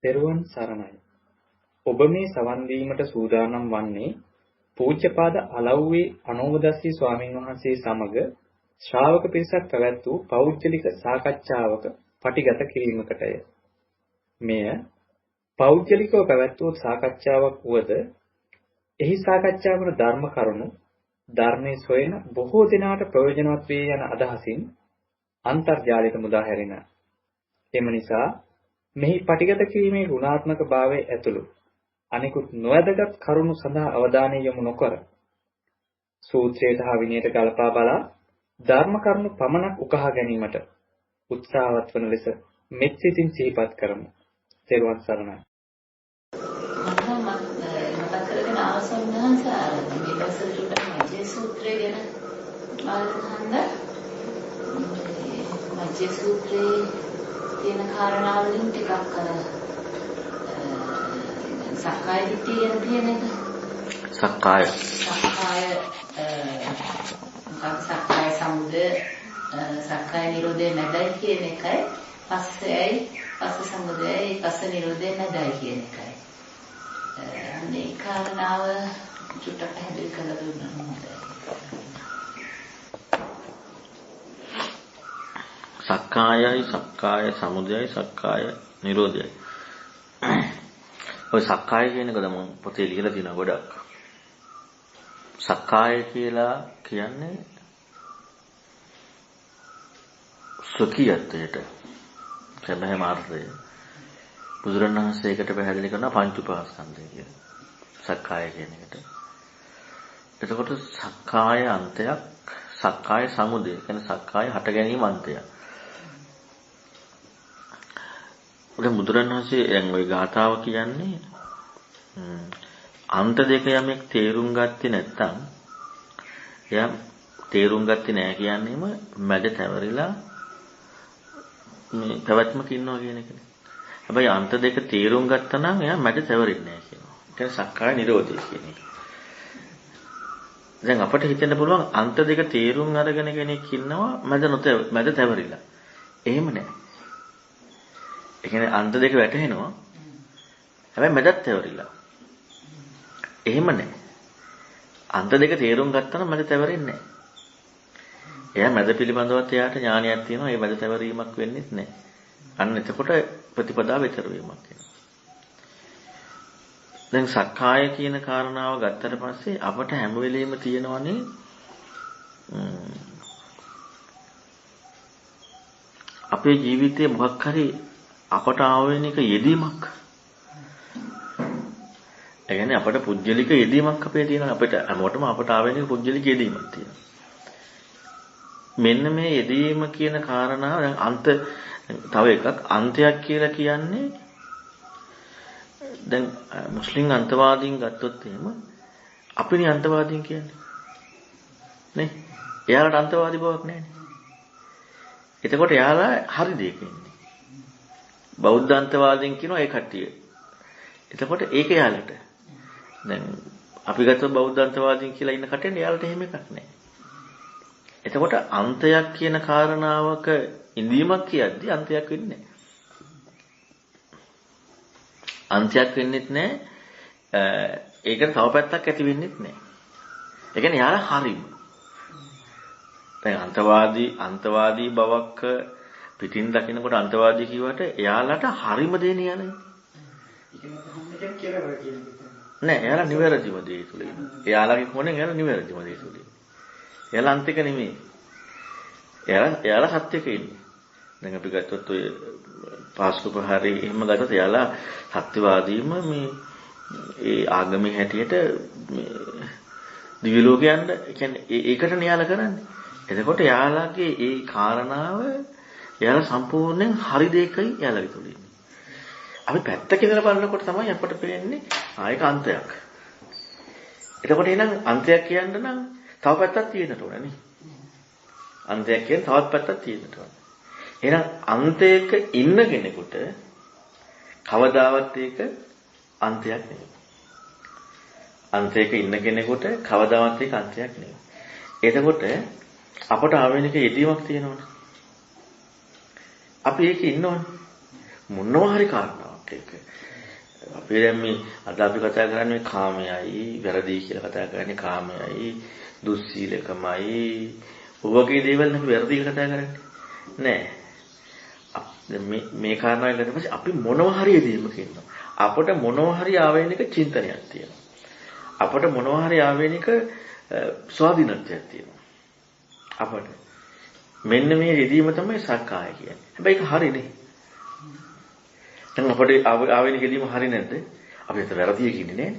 තෙරුවන් සරණයි. ඔබ මේ සවන් දීමට සූදානම් වන්නේ පූජ්‍යපාද අලව්වේ අනෝමදස්සී ස්වාමීන් වහන්සේ සමග ශ්‍රාවක පිරිසක් පැවැත් වූ පෞද්ගලික සාකච්ඡාවක පටිගත කිරීමකටය. මෙය පෞද්ගලිකව පැවැත් වූ සාකච්ඡාවක් වුවද එහි සාකච්ඡාවන ධර්ම කරුණු ධර්මයේ සොයන බොහෝ දෙනාට ප්‍රයෝජනවත් වේ යන අදහසින් අන්තර්ජාලයට මුදා හැරෙන. එම නිසා මෙහි පටිගත කිරීමේ ගුණාත්මක භාවයේ ඇතුළු අනිකුත් නොවැදගත් කරුණු සඳහා අවධානය යොමු නොකර සූත්‍රයට හා විනයට ගලපා බලා ධර්ම කරුණු පමණක් උකහා ගැනීමට උත්සාහවත් වන ලෙස මෙත් සිතින් සිහිපත් කරමු. තෙරුවන් සරණයි. මතක් කරගෙන ආසන්නහස මේ දවසට මජ්ජේ සූත්‍රය ගැන බලන්න. මජ්ජේ සූත්‍රයේ තියෙන කාරණා වලින් ටිකක් අර සක්කාය දිට්ඨිය ගැන තියෙන එක. සක්කාය සමුදය සක්කාය නිරෝධය නැදයි කියන එකයි පස්සේයි පස්ස සමුදයයි පස්ස නිරෝධය නැදයි කියන එකයි. අනේ කාරණාව චුට්ටක් පැහැදිලි කරලා දුන්නා නේද? සක්කායයි සක්කාය සමුදයයි සක්කාය නිරෝධයයි. ඔය සක්කාය කියන එක මම පොතේ ලියලා තියෙනවා ගොඩක්. සක්කාය කියලා කියන්නේ සුඛියත්වයට සැබෑ මාර්ගය. බුදුරණවහන්සේකට පැහැදිලි කරනවා පංච උපාස්කන්ධය කියලා. සක්කාය කියන එකට. එතකොට සක්කාය අන්තයක් සක්කාය සමුදය කියන්නේ සක්කාය හට ගැනීම අන්තයක්. උදේ බුදුරණවහන්සේ දැන් ওই ගාථාව කියන්නේ අන්ත දෙක යමෙක් තේරුම් ගත්තේ නැත්නම් එයා තේරුම් ගත්තේ නැහැ කියන්නේම මැද තැවරිලා මේ පැවැත්මක ඉන්නවා කියන එකනේ. හැබැයි අන්ත දෙක තේරුම් ගත්තා නම් එයා මැද තැවරෙන්නේ නැහැ කියනවා. ඒ කියන්නේ සක්කාය නිරෝධය කියන එක. දැන් අපිට හිතෙන්න පුළුවන් අන්ත දෙක තේරුම් අරගෙන කෙනෙක් ඉන්නවා මැද තැවරිලා. එහෙම නැහැ. ඒ කියන්නේ අන්ත දෙක වැටහෙනවා. හැබැයි මැදත් තැවරිලා. එහෙම නැහැ. අන්ත දෙක තේරුම් ගත්තා නම් මැද තැවරෙන්නේ නැහැ. එයා මැද පිළිබඳවත් එයාට ඥානයක් තියෙනවා. ඒ මැද තැවරීමක් වෙන්නේ නැහැ. අන්න එතකොට ප්‍රතිපදාව විතර වීමක් වෙනවා. දැන් සක්කාය කියන කාරණාව ගත්තට පස්සේ අපට හැම වෙලෙම තියෙනවනේ අපේ ජීවිතේ මොකක් හරි අපට ආවෙන එක යෙදීමක්. ඒ කියන්නේ අපට පුජ්‍යලික යෙදීමක් අපේ තියෙනවා. අපිට හැමෝටම අපට ආවෙන එක පුජ්‍යලික යෙදීමක් තියෙනවා. මෙන්න මේ යෙදීම කියන කාරණාව දැන් තව එකක් අන්තයක් කියලා කියන්නේ දැන් මුස්ලිම් අන්තවාදීන් ගත්තොත් එහෙම අපිනේ අන්තවාදීන් කියන්නේ නේ. එයාලට අන්තවාදී බවක් නැහැ නේ. එතකොට එයාලා හරි දෙයක ඉන්නේ. බෞද්ධ අන්තවාදීන් කියනවා ඒ කට්ටිය. එතකොට ඒක යාලට. දැන් අපි ගත්තොත් බෞද්ධ අන්තවාදීන් කියලා ඉන්න කට්ටියන් යාලට එහෙම එකක් නැහැ. එතකොට අන්තයක් කියන කාරණාවක ඉඳීමක් කියද්දි අන්තයක් වෙන්නේ නැහැ. අන්තයක් වෙන්නෙත් නැහැ. ඒකට තව පැත්තක් ඇති වෙන්නෙත් නැහැ. ඒ කියන්නේ යාලා හරිම. දැන් අන්තවාදී බවක් පිටින් දකින්නකොට අන්තවාදී කියවට එයාලට හරිම දෙන්නේ යන්නේ. නෑ එයාලා නිවැරදිම දේ තුල ඉන්නේ. එයාලගේ කොනේ එයාලා නිවැරදිම දේ තුල ඉන්නේ. එයාලා අන්තික නෙමෙයි. එයාලා සත්‍යක ඉන්නේ. දැන් අපි ගත්තොත් ඔය පාස්කුපහරි එහෙම ගත්තොත් එයාලා සත්‍යවාදීම මේ ඒ ආගමේ හැටියට මේ දිව්‍ය ලෝකයන්ට කියන්නේ ඒකට න්යාල කරන්නේ. එතකොට එයාලගේ ඒ කාරණාව එයාලා සම්පූර්ණයෙන් හරි දෙයකයි එයාලගේ තුල ඉන්නේ. අපි පැත්තක ඉඳලා බලනකොට තමයි අපට පේන්නේ ආයක අන්තයක්. එතකොට එහෙනම් අන්තයක් කියන්න නම් තව පැත්තක් තියෙන්න ඕනේ නේ. අන්තයක් කියන තවත් පැත්තක් තියෙන්න ඕනේ. එහෙනම් අන්තයක ඉන්න කෙනෙකුට කවදාවත් ඒක අන්තයක් නෙවෙයි. අන්තයක ඉන්න කෙනෙකුට කවදාවත් ඒක අන්තයක් නෙවෙයි. එතකොට අපට ආවෙනික යෙදීමක් තියෙනවනේ. අපි ඒකේ ඉන්නවනේ. මොනවා හරි කාරණාවක් එක්ක. අපි දැන් මේ අද අපි කතා කරන්නේ කාමයයි, වැරදි කියලා කතා කරන්නේ කාමයයි, දුස්සීලකමයි. ඔයගේ දේවල් නෙවෙයි වැරදි කියලා කතා කරන්නේ. නෑ. මේ කාරණාව ගන්න පස්සේ අපි මොනවා හරි දෙයක්ම කියනවා. අපට මොනවා හරි ආවේනික චින්තනයක් තියෙනවා. අපට මොනවා හරි ආවේනික ස්වාධීනත්වයක් තියෙනවා. අපට මෙන්න මේ යෙදීම තමයි සක්කාය කියන්නේ. හැබැයි ඒක හරිනේ. දැන් අපේ ආවේනික යෙදීම හරි නැද්ද? අපි හිත වැරදිය කියන්නේ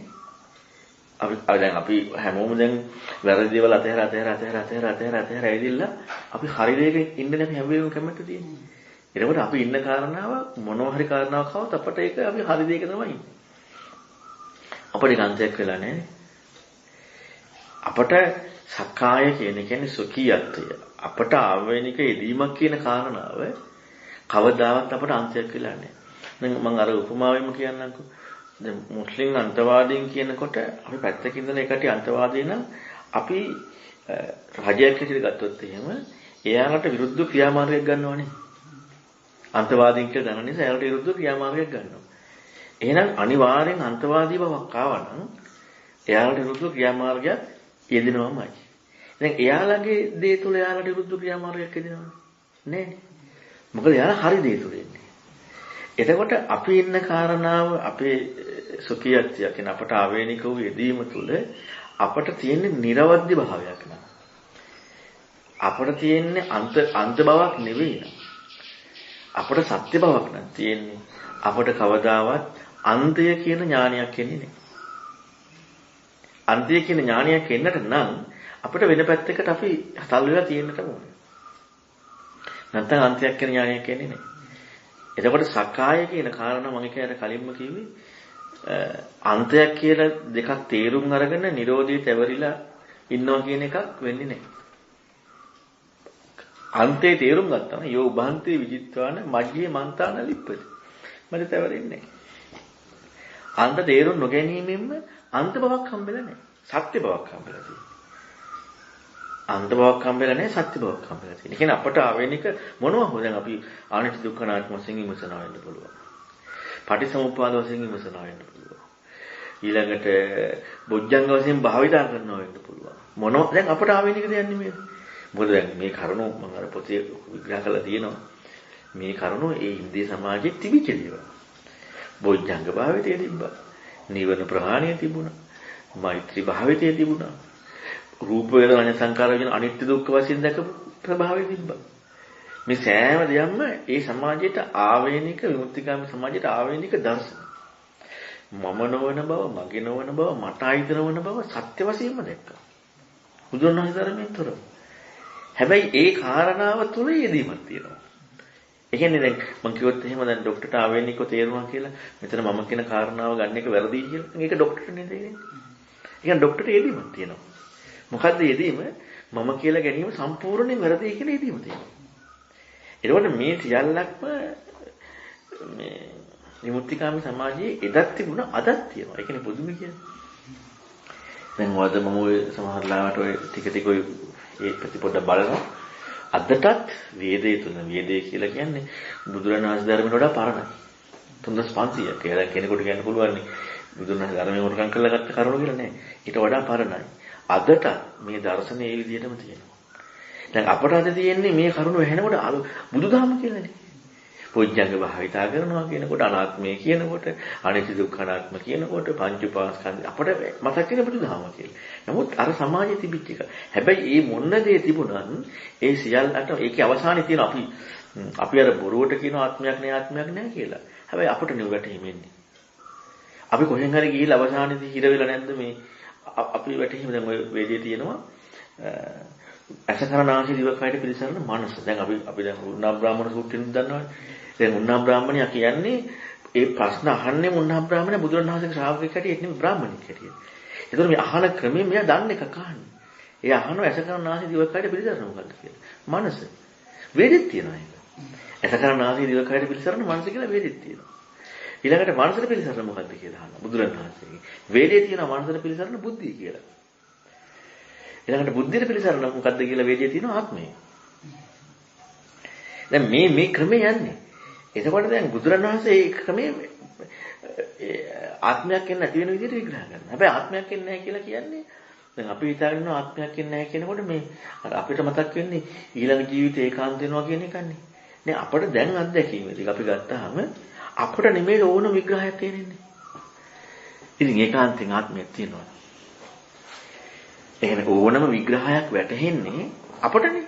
නෑනේ. අපි හැමෝම දැන් වැරදි දේවල් අතහැර ඇවිදilla අපි හරි දෙයක ඉන්න අපි හැම වෙලේම කැමති තියෙන්නේ. එතකොට අපි ඉන්න කාරණාව මොනවා හරි කාරණාවක් આવත් අපට ඒක අපි හරි දෙයක තමයි ඉන්නේ. අපිට ගන්තයක් වෙලා නැහැ. අපට සක්කාය කියන්නේ සුඛියත්වය. අපට ආවේනික යෙදීමක් කියන කාරණාව කවදාවත් අපට අන්තයක් වෙලා නැහැ. දැන් මම අර උපමාවෙම කියන්නම්කෝ. දැන් මුස්ලිම් අන්තවාදීන් කියනකොට අපි පැත්තකින් ඉඳලා ඒකට අන්තවාදී නම් අපි රජයක් හැටියට ගත්තොත් එහෙම එයාලට විරුද්ධ ක්‍රියාමාර්ගයක් ගන්නවනේ. අන්තවාදීන් කියලා දන්න නිසා එයාලට විරුද්ධ ක්‍රියාමාර්ගයක් ගන්නවා. එහෙනම් අනිවාර්යෙන් අන්තවාදී බවක් ආවනම් එයාලට විරුද්ධ ක්‍රියාමාර්ගයක් යෙදෙනවමයි. දැන් එයාලගේ දේ තුල එයාලට විරුද්ධ ක්‍රියාමාර්ගයක් යෙදෙනවනේ. නෑ. මොකද එයාලා හරි දේ තුල ඉන්නේ. එතකොට අපි ඉන්න කාරණාව අපේ සුඛියත්වය කියන අපට ආවේනික වූ යෙදීම තුල අපට තියෙන නිර්වද්‍ය භාවයක් නෑ. අපට තියෙන්නේ අන්ත බවක් නෙවෙයි නෑ. අපට සත්‍ය බවක් නම් තියෙන්නේ. අපට කවදාවත් අන්තය කියන ඥානයක් එන්නේ නැහැ. අන්තය කියන ඥානයක් එන්නට නම් අපිට වෙන පැත්තකට අපි හතල් වෙලා තියෙන්නට ඕනේ. නැත්නම් අන්තයක් කියන ඥානයක් එන්නේ නැහැ. එතකොට සක්කාය කියන කාරණා මම කියන්නේ කලින්ම කිව්වේ අන්තයක් කියලා දෙකක් තේරුම් අරගෙන Nirodhiයට ඇවරිලා ඉන්නවා කියන එකක් වෙන්නේ නැහැ. අන්තේ තේරුම් ගත්තාම යෝ උභාන්තේ විජිත්වාන මජ්ජේ මන්තාන ලිප්පති. මට තවරෙන්නේ නැහැ. අන්ත තේරුම් නොගැනීමෙන්ම අන්ත බවක් හම්බෙලා නැහැ. සත්‍ය බවක් හම්බෙලා තියෙනවා. අන්ත බවක් හම්බෙලා නැහැ සත්‍ය බවක් හම්බෙලා තියෙනවා. ඒ කියන්නේ අපට ආවේනික මොනවා හෝ දැන් අපි ආනිච්ච දුක්ඛ නාම වශයෙන් විමසනවා වෙන්න පුළුවන්. පටිසමුප්පාද වශයෙන් විමසනවා වෙන්න පුළුවන්. ඊළඟට බොජ්ජංග වශයෙන් භාවිතා කරනවා වෙන්න පුළුවන්. මොනවා දැන් අපට ආවේනික දෙයක් නෙමෙයි. මොකද දැන් මේ කරුණු මම අර පොතේ විග්‍රහ කරලා තියෙනවා. මේ කරුණු ඒ ඉන්දිය සමාජයේ තිබිච්ච දේවල්. බොජ්ජංග භාවිතය තිබ්බා. නිවන ප්‍රහාණය තිබුණා. මෛත්‍රී භාවිතය තිබුණා. රූප වේදනා සංකාර කියන අනිත්‍ය දුක්ඛ වශයෙන් දැකපු ප්‍රභාවය තිබ්බා. මේ සෑම දෙයක්ම ඒ සමාජයට ආවේනික විමුක්තිගාමී සමාජයට ආවේනික දර්ශන. මම නොවන බව, මගේ නොවන බව, මට අයිති නොවන බව සත්‍ය වශයෙන්ම දැක්කා. බුදුරණවහන්සේ ධර්මයෙන් තොරව. හැබැයි ඒ කාරණාව තුල යෙදීමක් තියෙනවා. ඒ කියන්නේ දැන් මම කිව්වොත් එහෙම දැන් ડોක්ටර්ට ආවේනිකව තේරුණා කියලා මෙතන මම කියන කාරණාව ගන්න එක වැරදි කියලා. ඒක ડોක්ටර්ට නේද කියන්නේ. ඒ කියන්නේ ડોක්ටර්ට යෙදීමක් තියෙනවා. මොකද්ද යෙදීම? මම කියලා ගැනීම සම්පූර්ණයෙන් වැරදි කියලා යෙදීම තියෙනවා. ඒකෝට මේ සියල්ලක්ම මේ විමුක්තිකාමී සමාජයේ එදත් තිබුණා අදත් තියෙනවා. ඒ කියන්නේ පුදුම කියන්නේ. දැන් වද මම ඔය සමහර ලාවට ඔය ටික ඔය ඒ ප්‍රතිපොඩ බලනවා. අදටත් වේදේ තුන වේදේ කියලා කියන්නේ බුදුරණවහන්සේ ධර්මයට වඩා පරණයි. 3500ක්. ඒක කෙනෙකුට කියන්න පුළුවන් නේ. බුදුරණවහන්සේ ධර්මයෙන් උරකම් කරලා ගත්ත කරුණු කියලා නෑ. ඊට වඩා පරණයි. අදට මේ දර්ශනේ ඒ විදිහටම තියෙනවා. දැන් අපට අද තියෙන්නේ මේ කරුණු ඇහෙනකොට බුදුදහම කියලානේ. පොඥංග භාවිතා කරනවා කියනකොට අනාත්මය කියනකොට අනිත්‍ය දුක්ඛ අනාත්ම කියනකොට පංච උපාස්කන්ධ අපට මතක් වෙන බුදුදහම කියලා. නමුත් අර සමාජයේ තිබිච්ච එක. හැබැයි මේ මොන දේ තිබුණත් ඒ සියල්ලට ඒකේ අවසානයේ තියෙන අපි අර බොරුවට කියන ආත්මයක් නෑ කියලා. හැබැයි අපට නෙවෙටෙන්නේ. අපි කොහෙන් හරි ගිහිල්ලා අවසානයේදී හිර වෙලා නැද්ද මේ අපි වැටෙහිම දැන් ඔය වේදේ තියෙනවා අසකරණාසි දිවකයට පිළිසරන මනස. දැන් අපි දැන් උන්නා බ්‍රාහ්මණ සූත්‍රයෙන් දන්නවනේ. දැන් උන්නා බ්‍රාහ්මණයා කියන්නේ ඒ ප්‍රශ්න අහන්නේ උන්නා බ්‍රාහ්මණය බුදුරණවහන්සේගේ ශ්‍රාවකෙක් හැටියට නෙමෙයි බ්‍රාහ්මණෙක් හැටියට. ඒතකොට මේ අහන ක්‍රමයෙන් මෙයා දන්නේ එකක් අහන්නේ. ඒ අහනවා අසකරණාසි දිවකයට පිළිසරන මොකද්ද කියලා. මනස. වේදෙත් තියෙනවා ඒක. අසකරණාසි දිවකයට පිළිසරන මනස කියලා වේදෙත් තියෙනවා. ඊළඟට මනසට පිළිසරන මොකද්ද කියලා අහනවා බුදුරණවහන්සේගේ. වේදේ තියෙනවා මනසට පිළිසරන බුද්ධිය කියලා. ඊළඟට බුද්ධියට පිළිසරන මොකද්ද කියලා වේදේ තියෙනවා ආත්මය. දැන් මේ ක්‍රමේ යන්නේ. එතකොට දැන් බුදුරණවහන්සේ මේ ක්‍රමේ ආත්මයක් එන්නේ නැති වෙන විදිහට විග්‍රහ කරනවා. හැබැයි ආත්මයක් එන්නේ නැහැ කියලා කියන්නේ දැන් අපි හිතාගෙන ඉන්නවා ආත්මයක් එන්නේ නැහැ කියනකොට මේ අපිට මතක් වෙන්නේ ඊළඟ ජීවිතේ ඒකාන්ත වෙනවා කියන එකනේ. නේ අපිට දැන් අත්දැකීමේදී අපි ගත්තාම අපිට නෙමෙයි ඕන විග්‍රහයක් තේරෙන්නේ. ඉතින් ඒකාන්තයෙන් ආත්මයක් තියෙනවා. එහෙනම් ඕනම විග්‍රහයක් වැටහෙන්නේ අපටනේ.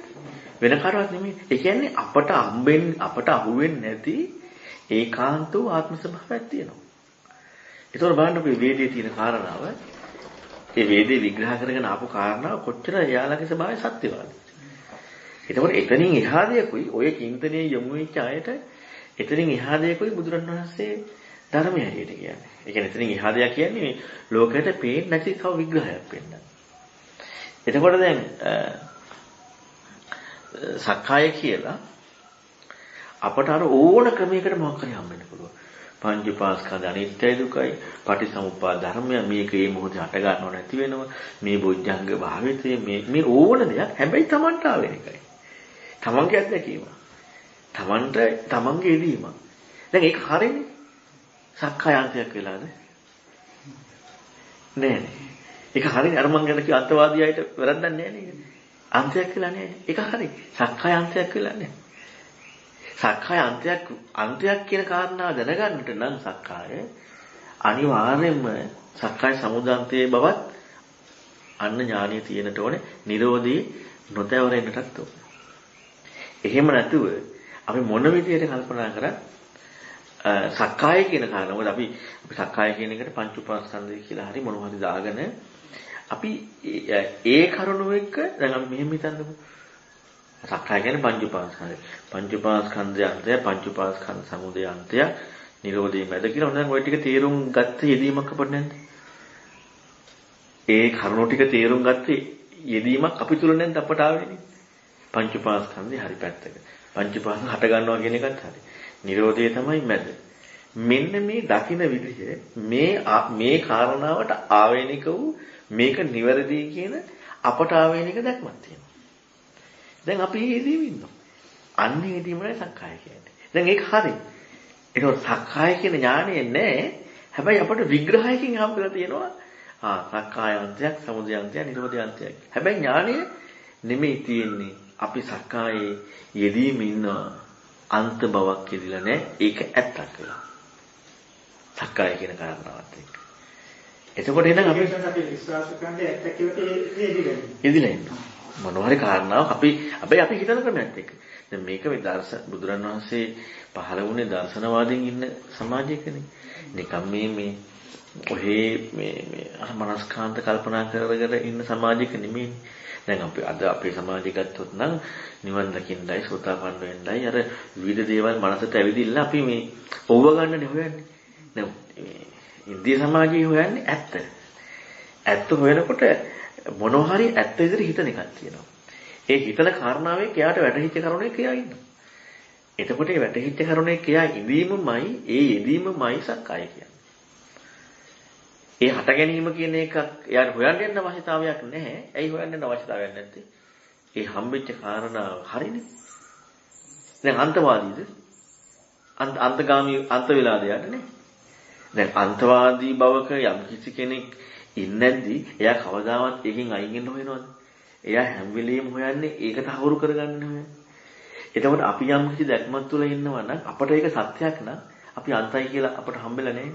වෙන කාටවත් නෙමෙයි. ඒ කියන්නේ අපට අහුවෙන්නේ නැති ඒකාන්ත වූ ආත්ම ස්වභාවයක් තියෙනවා. ඒතකොට බලන්න මේ වේදේ තියෙන කාරණාව, ඒ වේදේ විග්‍රහ කරගෙන ආපු කාරණාව කොච්චර එයාලගේ ස්වභාවය සත්‍යවාද. ඒතකොට එතනින් එහා දෙයකුයි ඔය චින්තනයේ යොමු වෙච්ච අයට එතනින් එහා දෙයකුයි බුදුරණවහන්සේ ධර්මය හැටියට කියන්නේ. ඒ කියන්නේ එතනින් එහා දෙයක් කියන්නේ මේ ලෝකයට පේන්නේ නැති තව විග්‍රහයක් වෙන්න. එතකොට දැන් සක්කාය කියලා අපට අර ඕන ක්‍රමයකට මොකක් හරි හම්බෙන්න පුළුවන්. පංච පාස්කන්ධ අනිත්‍යයි දුකයි, පටිසමුප්පාද ධර්මය මේක මේ මොහොතේ හට ගන්නව නැති වෙනවා. මේ බොජ්ජංග භාවිතේ මේ ඕන දෙයක් හැබැයි Tamanට ආවෙන එකයි. Tamanගේ අත්දැකීම. Tamanගේ එදීම. දැන් ඒක හරිනේ. සක්කායන්තයක් වෙලාද? නෑ. ඒක හරිනේ. අර මං ගැන කිව්ව අන්තවාදියාට වැරද්දක් නෑ නේද? අන්තයක් වෙලා නෑ. ඒක හරි. සක්කාය අන්තයක් වෙලා නෑ. සක්කාය අන්තයක් කියන කාරණාව දැනගන්නට නම් සක්කාය අනිවාර්යයෙන්ම සක්කාය සමුදාන්තයේ බවත් අන්න ඥානිය තියෙනට ඕනේ. නිරෝධී නොතවරෙන්නටත් ඕනේ. එහෙම නැතුව අපි මොන විදියට කල්පනා කරත් සක්කාය කියන කාරණා මොකද අපි සක්කාය කියන එකට පංච උපාස්කන්ධය කියලා හරි මොනවා හරි දාගෙන අපි ඒ කරුණු එක්ක දැන් අපි මෙහෙම හිතන්නකො සක්කාය කියන්නේ පංච උපාස්කන්ධය. පංච උපාස්කන්ධය අන්තය, පංච උපාස්කන්ධ සමුදය අන්තය, නිරෝධය මැද කියලා දැන් ওই ටික තේරුම් ගත්ත යෙදීමක් අපිට නැද්ද? ඒ කරුණු ටික තේරුම් ගත්ත යෙදීමක් අපි තුල නැද්ද අපට ආවේනේ? පංච උපාස්කන්ධය හරි පැත්තක. පංච උපාස්කන්ධ හට ගන්නවා කියන එකත් හරි. නිරෝධය තමයි මැද. මෙන්න මේ දකින්න විදිහ මේ කාරණාවට ආවේනික වූ මේක නිවැරදි කියන අපට ආවේනික දැක්මක් තියෙනවා. දැන් අපි ඊදීම ඉන්නවා. අන්නේ ඊදීමයි සක්කාය කියන්නේ. දැන් ඒක හරි. ඒකෝ සක්කාය කියන ඥානය නැහැ. හැබැයි අපට විග්‍රහයකින් හම්බෙලා තියෙනවා. සක්කායන්තයක්, සමුදයන්තයක්, නිරෝධයන්තයක්. හැබැයි ඥානය නෙමෙයි තියෙන්නේ. අපි සක්කායේ යෙදීම ඉන්නවා. අන්ත බවක් කියලා නැහැ. ඒක ඇත්තක් වෙලා. සක්කාය කියන කාරණාවත් එක්ක. එතකොට එහෙනම් අපි විශ්වාස කරන්නේ ඇත්ත කියලා ඉදිලා ඉන්නවා. මොනවා හරි කාරණාවක් අපි හිතන ක්‍රමයක් එක්ක. දැන් මේක මේ බුදුරණවහන්සේ පහළ වුණේ දර්ශනවාදීන් ඉන්න සමාජයකනේ. නිකම් මේ ඔහේ මේ මනස්කාන්ත කල්පනා කරගෙන ඉන්න සමාජයක නෙමෙයි. දැන් අපි අද අපේ සමාජය ගත්තොත් නම් නිවන් දකින්නයි සෝතාපන්න වෙන්නයි අර විවිධ දේවල් මනසට ඇවිදින්න අපි මේ ඔව්ව ගන්නනේ හොයන්නේ. දැන් ඉන්දිය සමාජයේ හොයන්නේ ඇත්ත. ඇත්ත හොයනකොට මොනවා හරි ඇත්ත විදිහට හිතන එකක් තියෙනවා. ඒ හිතන කාරණාවේ එයාට වැටහිච්ච කරුණේ කියා ඉන්නවා. එතකොට ඒ වැටහිච්ච කරුණේ කියා ඉඳීමමයි ඒ යෙදීමමයි සක්කාය කියන්නේ. ඒ හට ගැනීම කියන එකක් එයාට හොයන්න යන්න අවශ්‍යතාවයක් නැහැ. ඇයි හොයන්න යන්න අවශ්‍යතාවයක් නැත්තේ? ඒ හම්බෙච්ච කාරණාව හරිනේ. දැන් අන්තවාදීද? අන්තගාමී අන්ත වෙලාද යන්නේ? දැන් අන්තවාදී බවක යම් කිසි කෙනෙක් ඉන්නේ නැද්දි එයා කවදාවත් ඒකෙන් අයින් වෙන්න හොයනවද? එයා හැම වෙලෙම හොයන්නේ ඒක තහවුරු කරගන්න හොයන්නේ. එතකොට අපි යම් කිසි දැක්මක් තුළ ඉන්නවා නම් අපට ඒක සත්‍යයක් නම් අපි අන්තයි කියලා අපට හම්බෙලා නැහැ.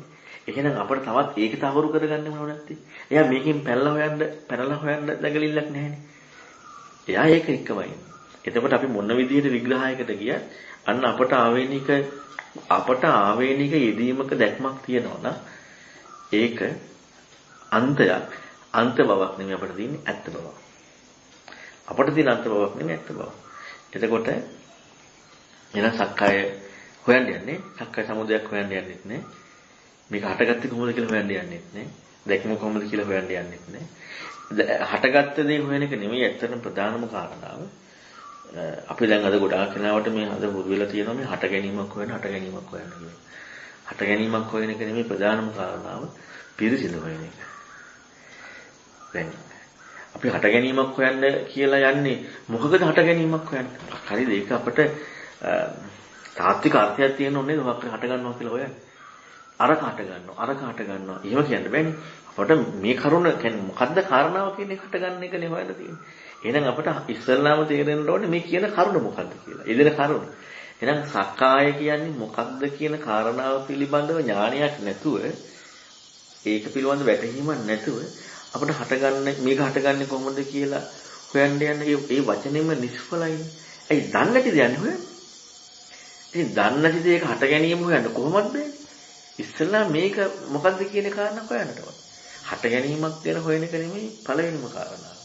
එහෙනම් අපට තවත් ඒක තහවුරු කරගන්න ඕන නැත්තේ. එයා මේකෙන් පැනලා හොයන්න දඟලිල්ලක් නැහැනේ. එයා ඒක එක්කමයි. එතකොට අපි මොන විදිහට විග්‍රහයකට ගියත් අන්න අපට ආවේනික යෙදීමක දැක්මක් තියෙනවා නම් ඒක අන්තයක් අන්ත බවක් නෙමෙයි අපිට තියෙන්නේ ඇත්ත බවක්. අපිට තියෙන අන්ත බවක් නෙමෙයි ඇත්ත බවක්. එතකොට එන සක්කාය හොයන්න යන්නේ සක්කාය සමුදයක් හොයන්න යන්නෙත් නේ. මේක හටගත්තේ කොහොමද කියලා හොයන්න යන්නෙත් නේ. දැක්ම කොහොමද කියලා හොයන්න යන්නෙත් නේ. හටගත්ත දේ හොයන එක නෙමෙයි ඇත්තටම ප්‍රධානම කාරණාව. අපි දැන් අද ගොඩාක් කෙනාවට මේ අද හුරු වෙලා තියෙනවා මේ හට ගැනීමක් හොයන කියලා. හට ගැනීමක් හොයන එක නෙමෙයි ප්‍රධානම කාරණාව. පිරිසිදු හොයන එක. දැන් අපි හට ගැනීමක් හොයන්න කියලා යන්නේ මොකකද හට ගැනීමක් හොයන්නේ? හරිද? ඒක අපිට තාත්වික අර්ථයක් තියෙන්න ඕනේ මොකක් හට ගන්නවා කියලා හොයන්නේ. අර කාට ගන්නවා. එහෙම කියන්න බෑනේ. අපට මේ කරුණ කියන්නේ මොකද්ද කාරණාව කියන එකට ගන්න එකනේ හොයන්න තියෙන්නේ. එහෙනම් අපට ඉස්සල්ලාම තේරෙන්න ඕනේ මේ කියන කරුණ මොකද්ද කියලා. ඊදෙන කරුණ. එහෙනම් සක්කාය කියන්නේ මොකක්ද කියන කාරණාව පිළිබඳව ඥානයක් නැතුව ඒක පිළිබඳව වැටහීමක් නැතුව අපිට මේක හටගන්නේ කොහොමද කියලා හොයන්න යන ඒ වචනේම නිෂ්ඵලයි. ඒ දන්නේ නැති දයන්නේ හොයන්නේ. ඉතින් දන්නේ නැති දෙයක හට ගැනීම හොයන්න කොහොමද බෑ? ඉස්සෙල්ලා මේක මොකද්ද කියන කාරණා හොයන්නට ඕන. හට ගැනීමක් ගැන හොයන එක නෙමෙයි පළවෙනිම කාරණාව.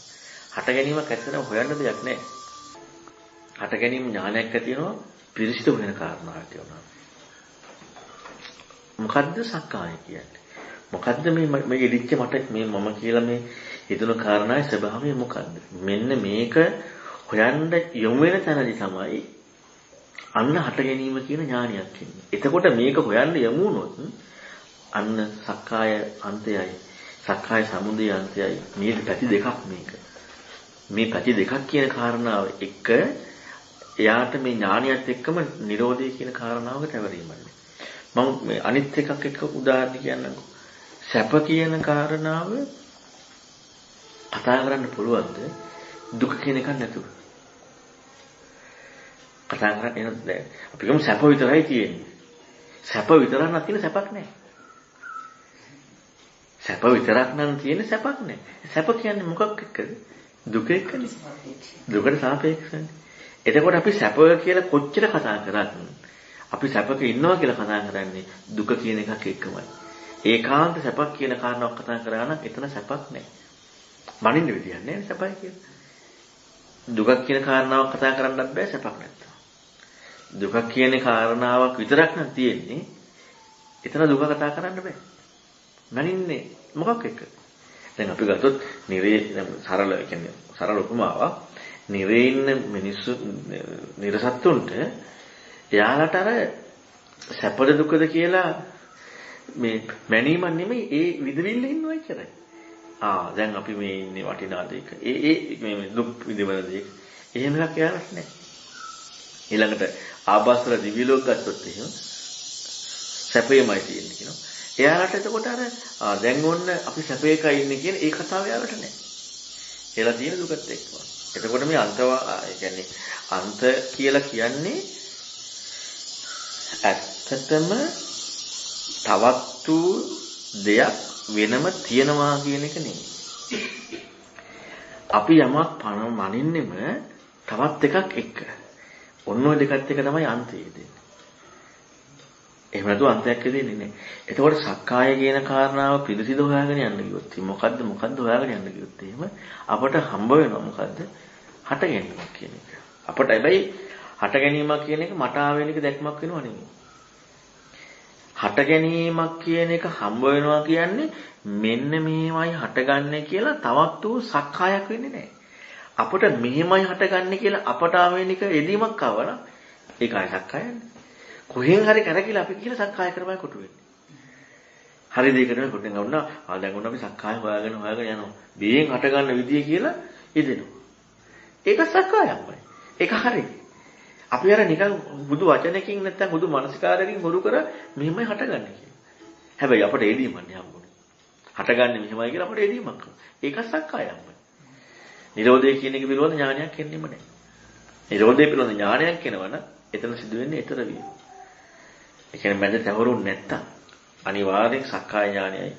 හට ගැනීමක් ඇත්තටම හොයන්න දෙයක් නැහැ. හට ගැනීම ඥානයක් ඇති වෙනවා පිරිසිදු වෙන කාරණාවක් වෙනවා. මොකද්ද සක්කාය කියන්නේ? මොකද්ද මේ ඉදිච්ච මට මේ මම කියලා මේ හිතන කාරණාවේ ස්වභාවය මොකද්ද? මෙන්න මේක හොයන්න යොමු වෙන තැනදී තමයි අන්න හට ගැනීම කියන ඥානයක් එන්නේ. එතකොට මේක හොයන්න යමු වුණොත් අන්න සක්කාය අන්තයයි සක්කාය සමුදය අන්තයයි මේ පැති දෙකක් මේක. මේ පැති දෙකක් කියන කාරණාව එක එයාට මේ ඥානියත් එක්කම නිරෝධය කියන කාරණාවක තැවරීමයි. මම මේ අනිත් එකක් එක්ක උදාහරණ කියන්නම්කෝ. සැප කියන කාරණාව කතා කරන්න පුළුවන්ද දුක කියන එකක් නැතුව? කතා කරන්නේ නේද? අපි කියමු සැප විතරයි තියෙන්නේ. සැප විතරක් නැතින සැපක් නැහැ. සැප විතරක් නම් තියෙන සැපක් නැහැ. සැප කියන්නේ මොකක් එක්කද? දුක එක්කනේ. දුකට සාපේක්ෂයි. එතකොට අපි සැප කියලා කොච්චර කතා කරත් අපි සැපක ඉන්නවා කියලා කතා කරන්නේ දුක කියන එකක් එක්කමයි. ඒකාන්ත සැපක් කියන කාරණාවක් කතා කරා නම් එතන සැපක් නැහැ. මනින්න විදියක් නැහැ සැපයි කියලා. දුක කියන කාරණාවක් කතා කරන්නත් බෑ සැපක් නැත්තම්. දුක කියන කාරණාවක් විතරක් නම් තියෙන්නේ. එතන දුක කතා කරන්න බෑ. මනින්නේ මොකක් එක්ක? දැන් අපි ගත්තොත් නිරේ සරල කියන්නේ සරල උපමාවක්. නිරේ ඉන්න මිනිස්සු නිරසත්තුන්ට එයාලට අර සැපද දුකද කියලා මේ මැනීමක් නෙමෙයි ඒ විදවිල්ල ඉන්නවා ඉතරයි. දැන් අපි මේ ඉන්නේ වටිනා දෙයක. මේ දුක් විඳවන දෙයක. එහෙම එකක් එයාලට නැහැ. ඊළඟට ආභාසර දිව්‍ය ලෝක ගත්තොත් එහෙම සැපේමයි තියෙන්නේ කියනවා. එයාලට එතකොට අර දැන් ඔන්න අපි සැපේකයි ඉන්නේ කියන ඒ කතාව එයාලට නැහැ. එයාලා තියෙන දුකත් එක්ක. එතකොට මේ කියන්නේ අන්ත කියලා කියන්නේ ඇත්තටම තවත් වූ දෙයක් වෙනම තියනවා කියන එක නෙමෙයි. අපි යමක් මනින්නෙම තවත් එකක් එක්ක. ඔන්න ඔය දෙකත් එක තමයි අන්තය දෙන්නේ. එහෙම නැතුව අන්තයක් දෙන්නේ නැහැ. එතකොට සක්කාය කියන කාරණාව පිළිසිදු හොයාගෙන යන්න ගියොත් මොකද්ද හොයාගෙන යන්න ගියොත් එහෙම අපට හම්බ වෙනවා මොකද්ද? හට ගැනීමක් කියන එක. අපට හැබැයි හට ගැනීමක් කියන එක මට ආවෙන එක දැක්මක් වෙනව නෙමෙයි. හට ගැනීමක් කියන එක හම්බ වෙනවා කියන්නේ මෙන්න මේවයි හටගන්නේ කියලා තවත් වූ සක්කායක් වෙන්නේ නැහැ. අපට මෙහෙමයි හටගන්නේ කියලා අපට ආවෙන එක එදීමක් ආවනම් ඒකයි සක්කායන්නේ. කොහෙන් හරි කරකිලා අපි කියලා සක්කාය කරමයි කොටු වෙන්නේ. හරි දෙයකට කොටෙන් වුණා. දැන් වුණා අපි සක්කාය හොයාගෙන යනවා. බියෙන් හටගන්න විදිය කියලා ඉදෙනවා. ඒක සක්කායක්මයි. ඒක හරි. අපි අර නිකන් බුදු වචනකින් නැත්තම් බුදු මානසිකාරයකින් හොරු කර මෙහෙමයි හටගන්නේ කියලා. හැබැයි අපට එදීමන්නේ හම්බුනේ. හටගන්නේ මෙහෙමයි කියලා අපට එදීමක්. ඒක සක්කායක්මයි. නිරෝධය කියන එක පිළිබඳ ඥානයක් එන්නෙම නැහැ. නිරෝධය පිළිබඳ ඥානයක් එනවනම් එතන සිදු වෙන්නේ ඊතර වීම. ඒ කියන්නේ මැද තවරුන් නැත්තම් අනිවාර්යෙන් සක්කාය ඥානයයි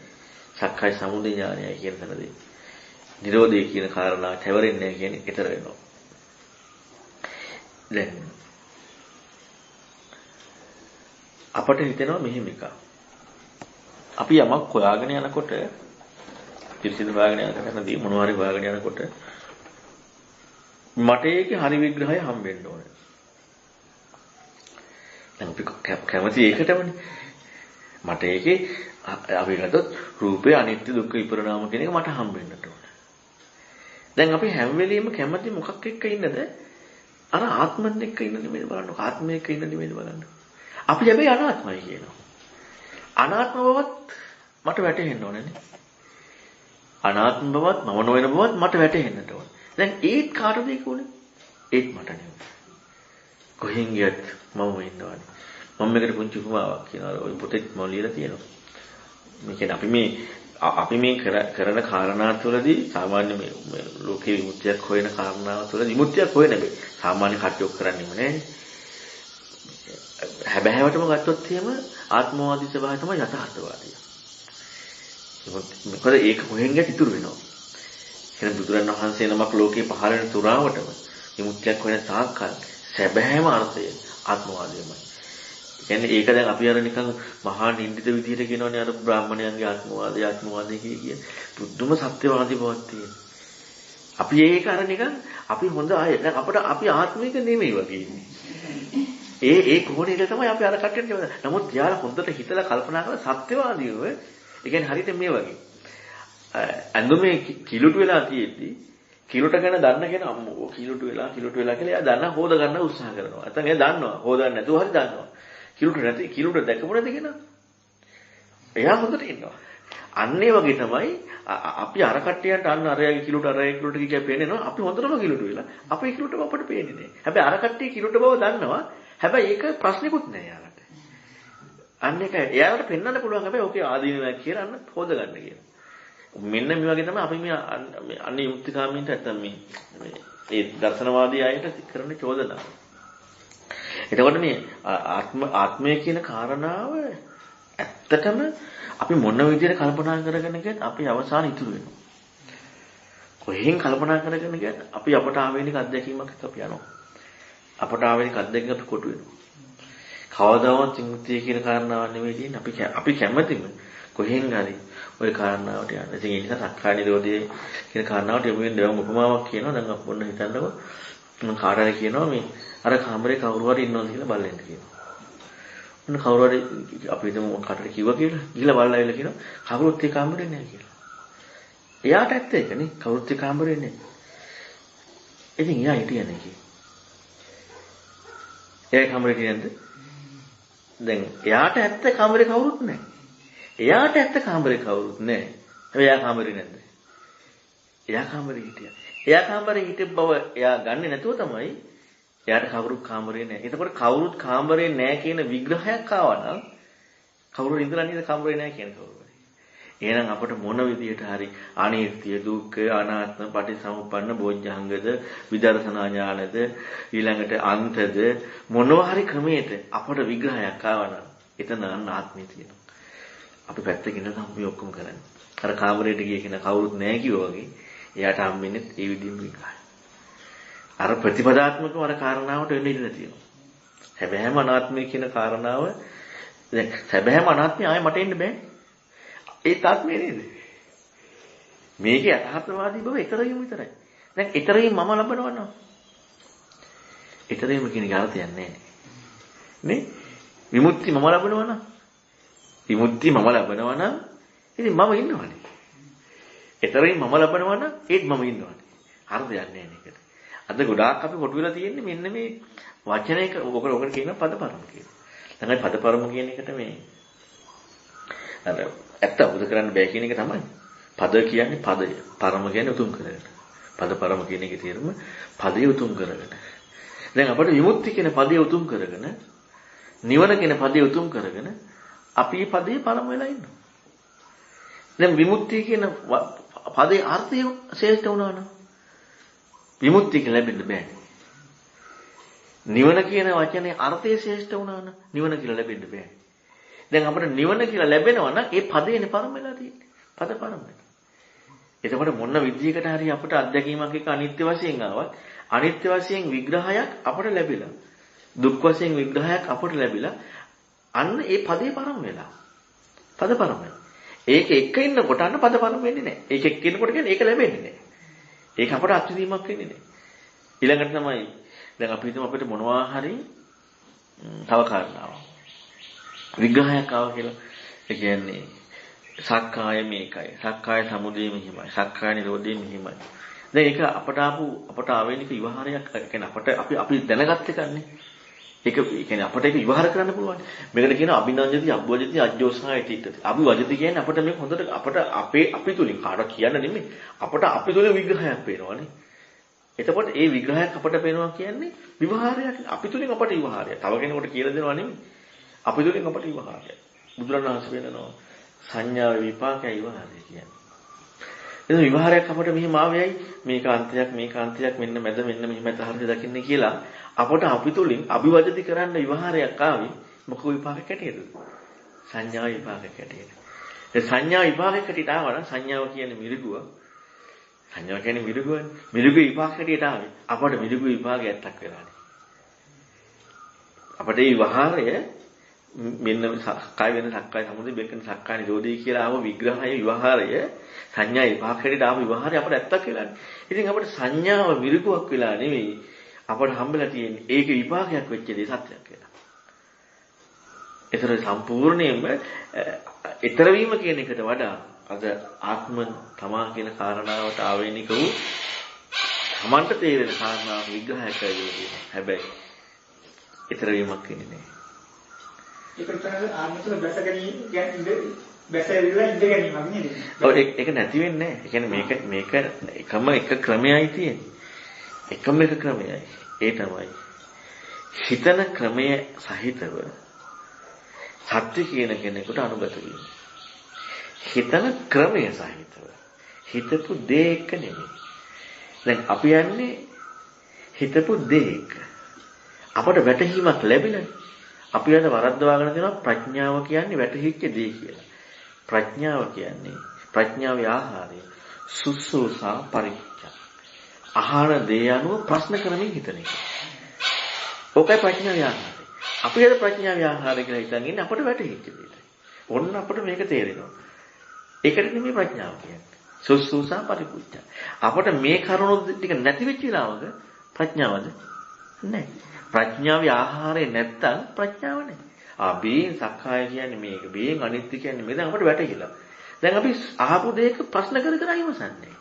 සක්කාය සමුදය ඥානයයි කියන තැනදී නිරෝධය කියන කාරණා තවරෙන්නේ නැහැ කියන්නේ ඊතර වෙනවා. දැන් අපට හිතෙනවා මෙහෙම එකක්. අපි යමක් හොයාගෙන යනකොට පිළිසිදු හොයාගෙන යනකොටදී මොනවා හරි හොයාගෙන යනකොට මට ඒකේ හරි විග්‍රහය හම්බෙන්න ඕනේ. දැන් අපි කැමති ඒකටමනේ. මට ඒකේ අපි ගත්තොත් රූපේ අනිත්‍ය දුක්ඛ විපරණාම කියන එක මට හම්බෙන්නට ඕනේ. දැන් අපි හැම වෙලෙම කැමති මොකක් එක්ක ඉන්නද? අර ආත්මෙන් එක්ක ඉන්න නෙමෙයි බලන්න. ආත්මය එක්ක ඉන්න නෙමෙයි බලන්න. අපි හැබැයි අනාත්මයි කියනවා. අනාත්ම බවත් මට වැටහෙන්න ඕනේ නේ. අනාත්ම බවත් මම නොවන බවත් මට වැටහෙන්නට ඕනේ. දැන් ඒත් කාටද ඒක උනේ? ඒත් මට නෙමෙයි. කොහෙන් ගියත් මම ඉන්නවනේ. මම මේකට පුංචි උපමාවක් කියනවා. ඔය පොතේ මම ලියලා තියෙනවා. මේ කියන්නේ අපි මේ කරන කාරණා තුළදී සාමාන්‍ය මේ ලෝකේ විමුක්තියක් හොයන කාරණාව තුළ විමුක්තියක් හොයන බෑ. සාමාන්‍ය කටයුතු කරන්නේම නෑනේ. හැබෑවටම ගත්තොත් එහෙම ආත්මවාදී ස්වභාවය තමයි යථාර්ථවාදී. මොකද ඒක කොහෙන් ගැට ඉතුරු වෙනවා. එහෙනම් බුදුරන් වහන්සේ නමක් ලෝකේ පහළ වෙන තුරාවටම විමුක්තියක් හොයන තාක්කල් සැබෑම අර්ථය ආත්මවාදයමයි. කියන්නේ ඒක දැන් අපි අර නිකන් මහා නින්දිත විදිහට කියනවනේ අර බ්‍රාහ්මණයන්ගේ ආත්මවාදය කිය. බුදුම සත්‍යවාදී බවක් තියෙන. අපි ඒක අර නිකන් අපි හොඳ අය. දැන් අපිට අපි ආත්මික නෙමෙයි වගේ ඉන්නේ. ඒ කොහොනේ තමයි අපි අර කට්ටියට කියන්නේ. නමුත් යාලා හොඳට හිතලා කල්පනා කරලා සත්‍යවාදීව ඒ කියන්නේ හරියට මේ වගේ. අඳුමේ කිලුට වෙලා තියෙද්දි කිලුට ගැන දන්න කෙනා අම්මෝ කිලුට වෙලා කියලා එයා දන්න හොද ගන්න උත්සාහ කරනවා. නැත්නම් එයා දන්නවා. හොදන්න නැතුව හරි දන්නවා. කිලුට දැකපු නැති කෙනා. එයා හොඳට ඉන්නවා. අන්න ඒ වගේ තමයි අපි අර කට්ටියන්ට අන්න අරයාගේ කිලුට කිය පේන්නේ නෝ අපි හොඳටම කිලුට වෙලා. අපේ කිලුට අපට පේන්නේ නැහැ. හැබැයි අර කට්ටිය කිලුට බව දන්නවා. හැබැයි ඒක ප්‍රශ්නිකුත් නෑ යාලට. අන්න ඒක එයාලට පෙන්වන්න පුළුවන් හැබැයි ඕකේ ආදීනවක් කියලා අන්න හොද ගන්න කියලා. මෙන්න මේ වගේ තමයි අපි මේ අන්නේ යුක්තිකාමීන්ට නැත්තම් මේ දර්ශනවාදී අයට කරන චෝදනාව. එතකොට මේ ආත්මය කියන කාරණාව ඇත්තටම අපි මොන විදිහට කල්පනා කරගෙන ගියත් අපි අවසාන ඉතුරු වෙනවා. කොහෙන් කල්පනා කරගෙන ගියත් අපි අපට ආවේනික අත්දැකීමක් එක්ක අපි යනවා. අපට ආවේනික අත්දැකීමක් අපි කොටු වෙනවා. කවදාවත් විමුක්තිය කියන කාරණාවක් නෙවෙයි තියෙන්නේ. අපි කැමතිම කොහෙන් හරි ওই කාරණාවට යන්න. ඉතින් ඒ නිසා සක්කාය නිරෝධයේ කියන කාරණාවට යමු වෙන දෙවම උපමාවක් කියනවා. දැන් අපි ඔන්න හිතන්නකො මම කාටද කියනවා මේ අර කාමරේ කවුරු හරි ඉන්නවද කියලා බලන්න කියනවා. ඔන්න කවුරු හරි අපි හිතමු කාටද කිව්වා කියලා. ගිහලා බලලා ආවිල්ලා කියනවා කවුරුත් ඒ කාමරේ නැහැ කියලා. එයාට ඇත්ත ඒකනේ කවුරුත් ඒ කාමරේ නැහැ. ඉතින් එයා හිටියනේ කි. ඒ කාමරේ කියනද? දැන් එයාට ඇත්ත කාමරේ කවුරුත් නැහැ. එයාට ඇත්ත කාමරේ කවුරුත් නැහැ. හැබැයි එයා කාමරේ නැද්ද? එයා කාමරේ හිටියා. එයා කාමරේ හිටපු බව එයා ගන්නෙ නැතුව තමයි එයාට කවුරුත් කාමරේ නැහැ. එතකොට කවුරුත් කාමරේ නැහැ කියන විග්‍රහයක් ආවනම් කවුරු ඉඳලා නේද කාමරේ නැහැ කියන කවුරු. එහෙනම් අපට මොන විදියට හරි අනිත්‍ය දුක්ඛ අනාත්ම පටිසමුප්පන්න බොජ්ජංගද විදර්ශනා ඥානද ඊළඟට අන්තද මොනවා හරි ක්‍රමයකට අපට විග්‍රහයක් ආවනම් එතන ආත්මය තියෙනවා. අපි පැත්තකින් ඉඳලා අපි ඔක්කොම කරන්නේ. අර කාමරේට ගිය කෙනා කවුරුත් නැහැ කිව්වා වගේ එයාට හම්බෙන්නේ ඒ විදිහම විග්‍රහය. අර ප්‍රතිපදාත්මකව අර කාරණාවට වෙන්න ඉඩ තියෙනවා. හැබැයිම අනාත්මය කියන කාරණාව දැන් හැබැයිම අනාත්මය ආයෙ මට එන්න බෑ. ඒ තාත්මය නේද? මේකේ යථාර්ථවාදී බව ඊතරයිම විතරයි. දැන් ඊතරයිම මම ලබනවා නම් ඊතරයිම කියන ගාතයක් නැහැ නේ. විමුක්ති මම ලබනවා නම් විමුක්ති මම ලබනවා නම් ඉතින් මම ඉන්නවනේ. ඊතරයිම මම ලබනවා නම් ඒත් මම ඉන්නවනේ. හරිද යන්නේ නේද? අද ගොඩාක් අපි කොටු වෙලා තියෙන්නේ මෙන්න මේ වචනයක ඔකට කියන පදපරම කියලා. දැන් අය පදපරම කියන එකට මේ අර ඇත්ත අවබෝධ කරන්න බෑ කියන එක තමයි. පද කියන්නේ පදය. පරම කියන්නේ උතුම් කරගෙන. පදපරම කියන එකේ තේරුම පදය උතුම් කරගෙන. දැන් අපිට විමුක්ති කියන පදය උතුම් කරගෙන නිවන කියන පදය උතුම් කරගෙන අපි මේ පදේ පරම වෙලා ඉන්නවා. දැන් විමුක්තිය කියන පදේ අර්ථය ශ්‍රේෂ්ඨ වුණා නම් විමුක්තිය ලැබෙන්න බෑනේ. නිවන කියන වචනේ අර්ථය ශ්‍රේෂ්ඨ වුණා නම් නිවන කියලා ලැබෙන්න බෑනේ. දැන් අපිට නිවන කියලා ලැබෙනවා නම් ඒ පදේනේ පරම වෙලා තියෙන්නේ. පද පරමයි. එතකොට මොන විදියකට හරි අපිට අත්දැකීමක් එක අනිත්‍ය වශයෙන් ආවත් අනිත්‍ය වශයෙන් විග්‍රහයක් අපට ලැබිලා දුක් වශයෙන් විග්‍රහයක් අපට ලැබිලා අන්න ඒ පදේ පරම වෙලා. පද පරමයි. ඒක එක්ක ඉන්නකොට අන්න පද පරම වෙන්නේ නැහැ. ඒක එක්ක ඉන්නකොට කියන්නේ ඒක ලැබෙන්නේ නැහැ. ඒක අපට අත්විඳීමක් වෙන්නේ නැහැ. ඊළඟට තමයි දැන් අපි හිතමු අපිට මොනවා හරි තව කාරණාවක් විග්‍රහයක් ආවා කියලා. ඒ කියන්නේ සක්කාය මේකයි. සක්කාය සමුදය මෙහිමයි. සක්කාය නිරෝධය මෙහිමයි. දැන් ඒක අපට ආවේනික විවහාරයක් කියන්නේ අපි දැනගත් එකන්නේ. ඒක කියන්නේ අපට ඒක විවහාර කරන්න පුළුවන්. මේකට කියනවා අභිනන්ජති අබ්බවජති අජ්ජෝසාය තිට්ඨති. අභිවජති කියන්නේ අපට මේක හොඳට අපි තුලින් කාට කියන්න නෙමෙයි. අපි තුලින් විග්‍රහයක් පේනවනේ. එතකොට ඒ විග්‍රහයක් අපට පේනවා කියන්නේ විවහාරයක්. අපි තුලින් අපට විවහාරයක්. තව කෙනෙකුට කියලා දෙනවා නෙමෙයි. අපි තුලින් අපට විවහාරය. බුදුරණවහන්සේ වෙනනවා සංඥා විපාකය විවහාරය කියන්නේ. එතන විවහාරයක් අපට මෙහිම ආවේයි මේක අන්තයක් මෙන්න මැද මෙන්න මෙහිම හරියට දකින්නේ කියලා අපට අපි තුලින් අභිවදති කරන්න විවහාරයක් ආවේ මොකක් විපාකයක් ඇටියෙද? සංඥා විපාකයක් ඇටියෙද? ඒ සංඥා විපාකයක් ඇටියට ආවනම් සංඥාව කියන්නේ මිරිගුව. සංඥාව කියන්නේ මිරිගුවනේ. මිරිගුව විපාකයක් ඇටියට ආවේ අපට මිරිගුව විපාකයක් ඇත්තක් වෙලානේ. අපට මේ විවහාරය මෙන්න සක්කාය වෙන සක්කාය සමුදය බෙකන සක්කාය නිරෝධී කියලා ආව විග්‍රහය විවහාරය සංඥා විපාකයට ආව විවහාරය අපට ඇත්තක් වෙලානේ. ඉතින් අපට සංඥාව මිරිගුවක් වෙලා නෙවෙයි අපට හම්බෙලා තියෙන්නේ ඒක විපාකයක් වෙච්ච දේ සත්‍යයක් කියලා. ඒතර සම්පූර්ණයෙන්ම ඊතර වීම කියන එකට වඩා අද ආත්ම තමා කියන කාරණාවට ආවේනික වූ තමන්ට තේරෙන කාරණාව විග්‍රහය කරලා තියෙනවා. හැබැයි ඊතර වීමක් වෙන්නේ නැහැ. ඒකට තමයි ආත්මතුල බැස ගැනීම කියන්නේ බැසෙවිලා ඉඳ ගැනීමක් නේද? ඔව් ඒක නැති වෙන්නේ නැහැ. ඒ කියන්නේ මේක එකම එක ක්‍රමයයි තියෙන්නේ. එකම එක ක්‍රමයයි. ඒ තමයි හිතන ක්‍රමය සහිතව සත්‍ය කියන කෙනෙකුට අනුගත වීම. හිතන ක්‍රමය සහිතව හිතපු දේ එක නෙමෙයි. දැන් අපි යන්නේ හිතපු දේ එක. අපට වැටහීමක් ලැබෙනනේ. අපි යන වරද්දවාගෙන තියෙනවා ප්‍රඥාව කියන්නේ වැටහිච්ච දේ කියලා. ප්‍රඥාව කියන්නේ ප්‍රඥාවේ ආහාරය සුසුසා පරිච්ඡා. ආහාර දේ අනුව ප්‍රශ්න කරමින් හිතන එක. ඕකයි ප්‍රඥාවේ ආහාරය. අපි යන ප්‍රඥාවේ ආහාරය කියලා හිතන් ඉන්නේ අපට වැටහිච්ච දෙයට. ඔන්න අපට මේක තේරෙනවා. ඒකට නෙමෙයි ප්‍රඥාව කියන්නේ. සුසුසා පරිච්ඡා. අපට මේ කරුණු ටික නැති වෙච්ච වෙලාවක ප්‍රඥාවද නැහැ. ප්‍රඥාවේ ආහාරය නැත්තම් ප්‍රඥාව නැහැ. බේන් සක්කාය කියන්නේ මේක. බේන් අනිත්‍ය කියන්නේ මේ දැන් අපිට වැටහිලා. දැන් අපි අහපු දෙයක ප්‍රශ්න කර කර ඉවසන්නේ.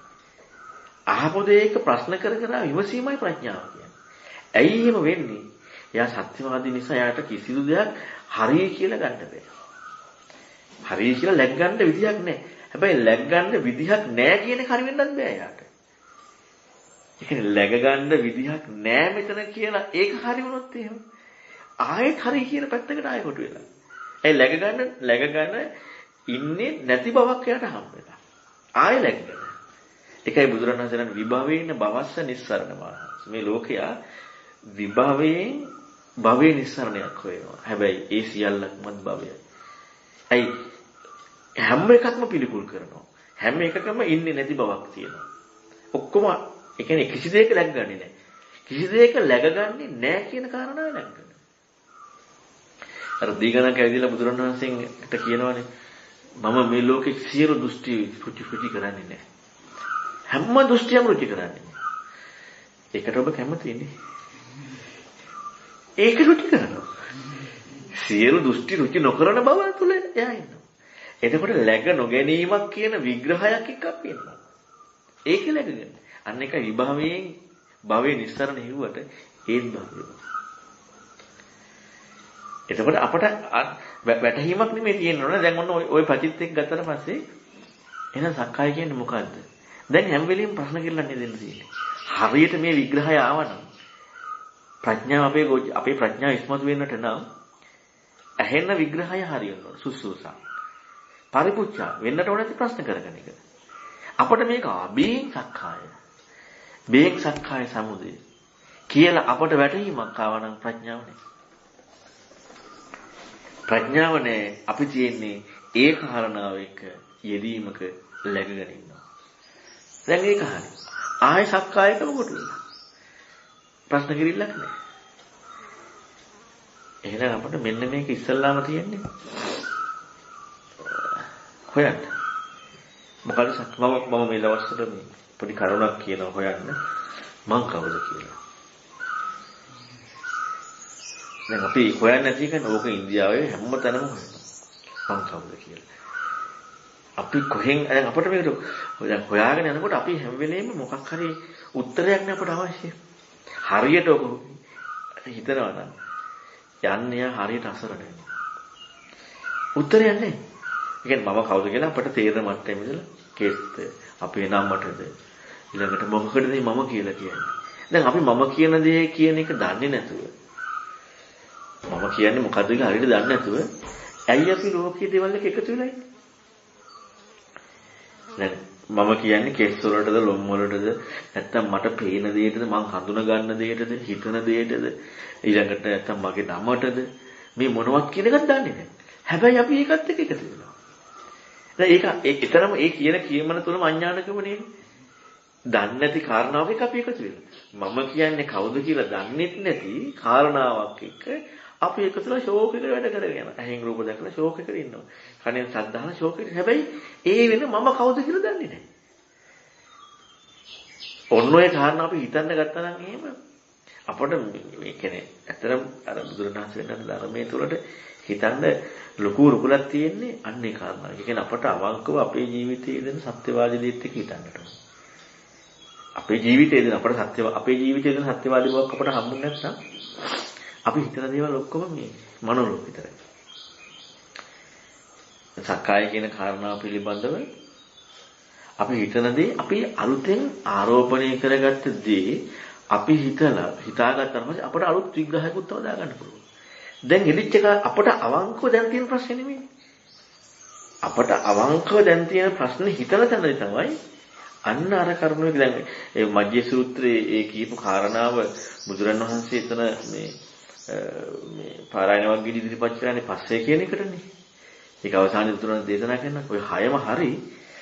අහපු දෙයක ප්‍රශ්න කර කර ඉවසීමයි ප්‍රඥාව කියන්නේ. ඇයි එහෙම වෙන්නේ? එයා සත්‍යවාදී නිසා එයාට කිසිදු දෙයක් හරිය කියලා ගන්න බෑ. හරිය කියලා läග් ගන්න විදියක් නැහැ. හැබැයි läග් ගන්න විදියක් නැහැ කියන එක හරි වෙන්නත් බෑ එයාට. ඒ කියන්නේ läග ගන්න විදියක් නැහැ මෙතන කියලා ඒක හරි වුණොත් එහෙම ආයෙත් හරි කියන පැත්තකට ආයෙ කොට වෙලා. ඒ läග ගන්න ඉන්නේ නැති බවක් එයාට හම්බ වෙලා. ආයෙ läග ගන්න. ඒකයි බුදුරණවහන්සේ කියන විභවේන භවස්ස නිස්සරණ මානස. මේ ලෝකයා විභවයෙන් භවයේ නිස්සරණයක් හොයනවා. හැබැයි ඒ සියල්ලක්මත් භවයයි. ඇයි හැම එකක්ම පිළිකුල් කරනවා. හැම එකකම ඉන්නේ නැති බවක් තියෙනවා. ඔක්කොම ඒ කියන්නේ කිසි දෙයක läග ගන්නෙ නැහැ. කිසි දෙයක läග ගන්නෙ නැහැ කියන කාරණාව läග ගන්න. අර දීගණක් ඇවිදලා බුදුරණවහන්සේට කියනවානේ මම මේ ලෝකේ සියලු දෘෂ්ටි රුචි කරන්නේ නැහැ. හැම දෘෂ්ටියම රුචි කරන්නේ. ඒකට ඔබ කැමතිනේ. ඒක රුචි කරනවා. සියලු දෘෂ්ටි රුචි නොකරන බව තුළ එයා ඉන්නවා. එතකොට läග නොගැනීමක් කියන විග්‍රහයක් එක්ක අපි ඉන්නවා. ඒක läගගෙන. අන්න එක විභවයෙන් භවයේ නිස්සරණ හිව්වට ඒත් භවය. එතකොට අපට වැටහීමක් නෙමෙයි තියෙන්නේ. දැන් ඔන්න ওই ප්‍රතිත්‍යක් ගත්තට පස්සේ එහෙනම් සක්කාය කියන්නේ මොකද්ද? දැන් හැම වෙලෙම ප්‍රශ්න කියලා නේද දෙන්න තියෙන්නේ. හරියට මේ විග්‍රහය ආවනම් ප්‍රඥාව අපේ ප්‍රඥාව ඉස්මතු වෙන්නට නම් ඇහෙන විග්‍රහය හරියන්න ඕන. සුසුසා. පරිපුච්ඡා වෙන්නට ඕන නැති ප්‍රශ්න කරගෙන එක. අපිට මේක බේන් සක්කාය. බේන් සක්කාය සමුදය කියලා අපට වැටහීමක් ආවනම් ප්‍රඥාව නෑ. ප්‍රඥාව නෑ. අපි තියෙන්නේ ඒ කාරණාව එක්ක යෙදීමක läගගෙන ඉන්නවා. දැන් ඒක හරි. ආය සක්කායකම කොට වෙනවා. ප්‍රශ්න කිරිල්ලක් නෑ. එහෙනම් අපිට මෙන්න මේක ඉස්සල්ලාම තියෙන්නේ. හොයන්න. මොකද මම මේ දවස්වල මේ පොඩි කරුණක් කියනවා හොයන්න. මං කවුද කියලා. දැන් අපි හොයන්නේ නැති කෙනා ඕක ඉන්දියාවේ හැම තැනම හොයනවා. මං කවුද කියලා. අපි කොහෙන් දැන් අපිට මේක දැන් හොයාගෙන යනකොට අපි හැම වෙලේම මොකක් හරි උත්තරයක් නේ අපට අවශ්‍ය. හරියට ඔක හිතනවා නම් යන්නේ හරියට අසරණ වෙනවා. උත්තරයක් නැහැ. ඒ කියන්නේ මම කවුද කියලා අපට තේරෙන මට්ටමේ ඉඳලා කේස්ද අපේ නම මටද ඊළඟට මොකකටද මම කියලා කියන්නේ. දැන් අපි මම කියන දේ කියන එක දන්නේ නැතුව මම කියන්නේ මොකද්ද කියලා හරියට දන්නේ නැතුව ඇයි අපි ලෝකයේ දේවල් එක එකතු වෙලා ඉන්නේ? දැන් මම කියන්නේ කෙස් වලටද ලොම් වලටද නැත්නම් මට පේන දෙයටද මං හඳුන ගන්න දෙයටද හිතන දෙයටද ඊළඟට නැත්නම් මගේ නමටද මේ මොනවත් කියන එකක් දන්නේ නැහැ. හැබැයි අපි ඒකත් එක්ක එකතු වෙනවා. දැන් ඒතරම් ඒ කියන කියමන තුනම අඥානකම නේද? දන්නේ නැති කාරණාවක අපි එකතු වෙනවා. මම කියන්නේ කවුද කියලා දන්නේ නැති කාරණාවක් එක්ක අපි එකතුලා ෂෝක් එකට වැඩ කරගෙන යනවා. ඇහෙන් රූප දැකලා ෂෝක් එකට ඉන්නවා. කනෙන් ශබ්ද අහලා ෂෝක් එකට. හැබැයි ඒ වෙන මම කවුද කියලා දන්නේ නැහැ. ඔන්න ඔය කාරණා අපි හිතන්න ගත්තා නම් එහෙම අපට මේ කියන්නේ ඇත්තටම අර බුදුරණාහි වෙනද ධර්මයේ තුලට හිතන්න ලොකු රුකුලක් තියෙන්නේ අන්නේ කාරණා. ඒ කියන්නේ අපට අවංකව අපේ ජීවිතයේ දෙන සත්‍යවාදී දෙයක් එක්ක හිතන්නට ඕනේ. අපේ ජීවිතයේ දෙන අපේ ජීවිතයේ දෙන සත්‍යවාදී බවක් අපට හම්බුනේ නැත්නම් අපි හිතන දේවල් ඔක්කොම මේ මනෝලෝක විතරයි. සක්කාය කියන කාරණාව පිළිබඳව අපි හිතන දේ අපි අලුතෙන් ආරෝපණය කරගත්ත දේ අපි හිතාගත්තාම අපට අලුත් විග්‍රහයකුත් තව දාගන්න පුළුවන්. දැන් එලිච් එක අපට අවංකව දැන් තියෙන ප්‍රශ්නේ නෙමෙයි. අපට අවංකව දැන් තියෙන ප්‍රශ්නේ හිතන තැනදී තමයි අන්න අර කරුණේ දැන් ඒ මජ්ජේ සූත්‍රයේ ඒ කියපු කාරණාව බුදුරණවහන්සේ එතන මේ පාරායන වග්ගී ඉදිරිපත් කරන්නේ පස්සේ කියන එකටනේ. ඒක අවසානයේ උතුරන දේශනා කරන ඔය හයම හරි.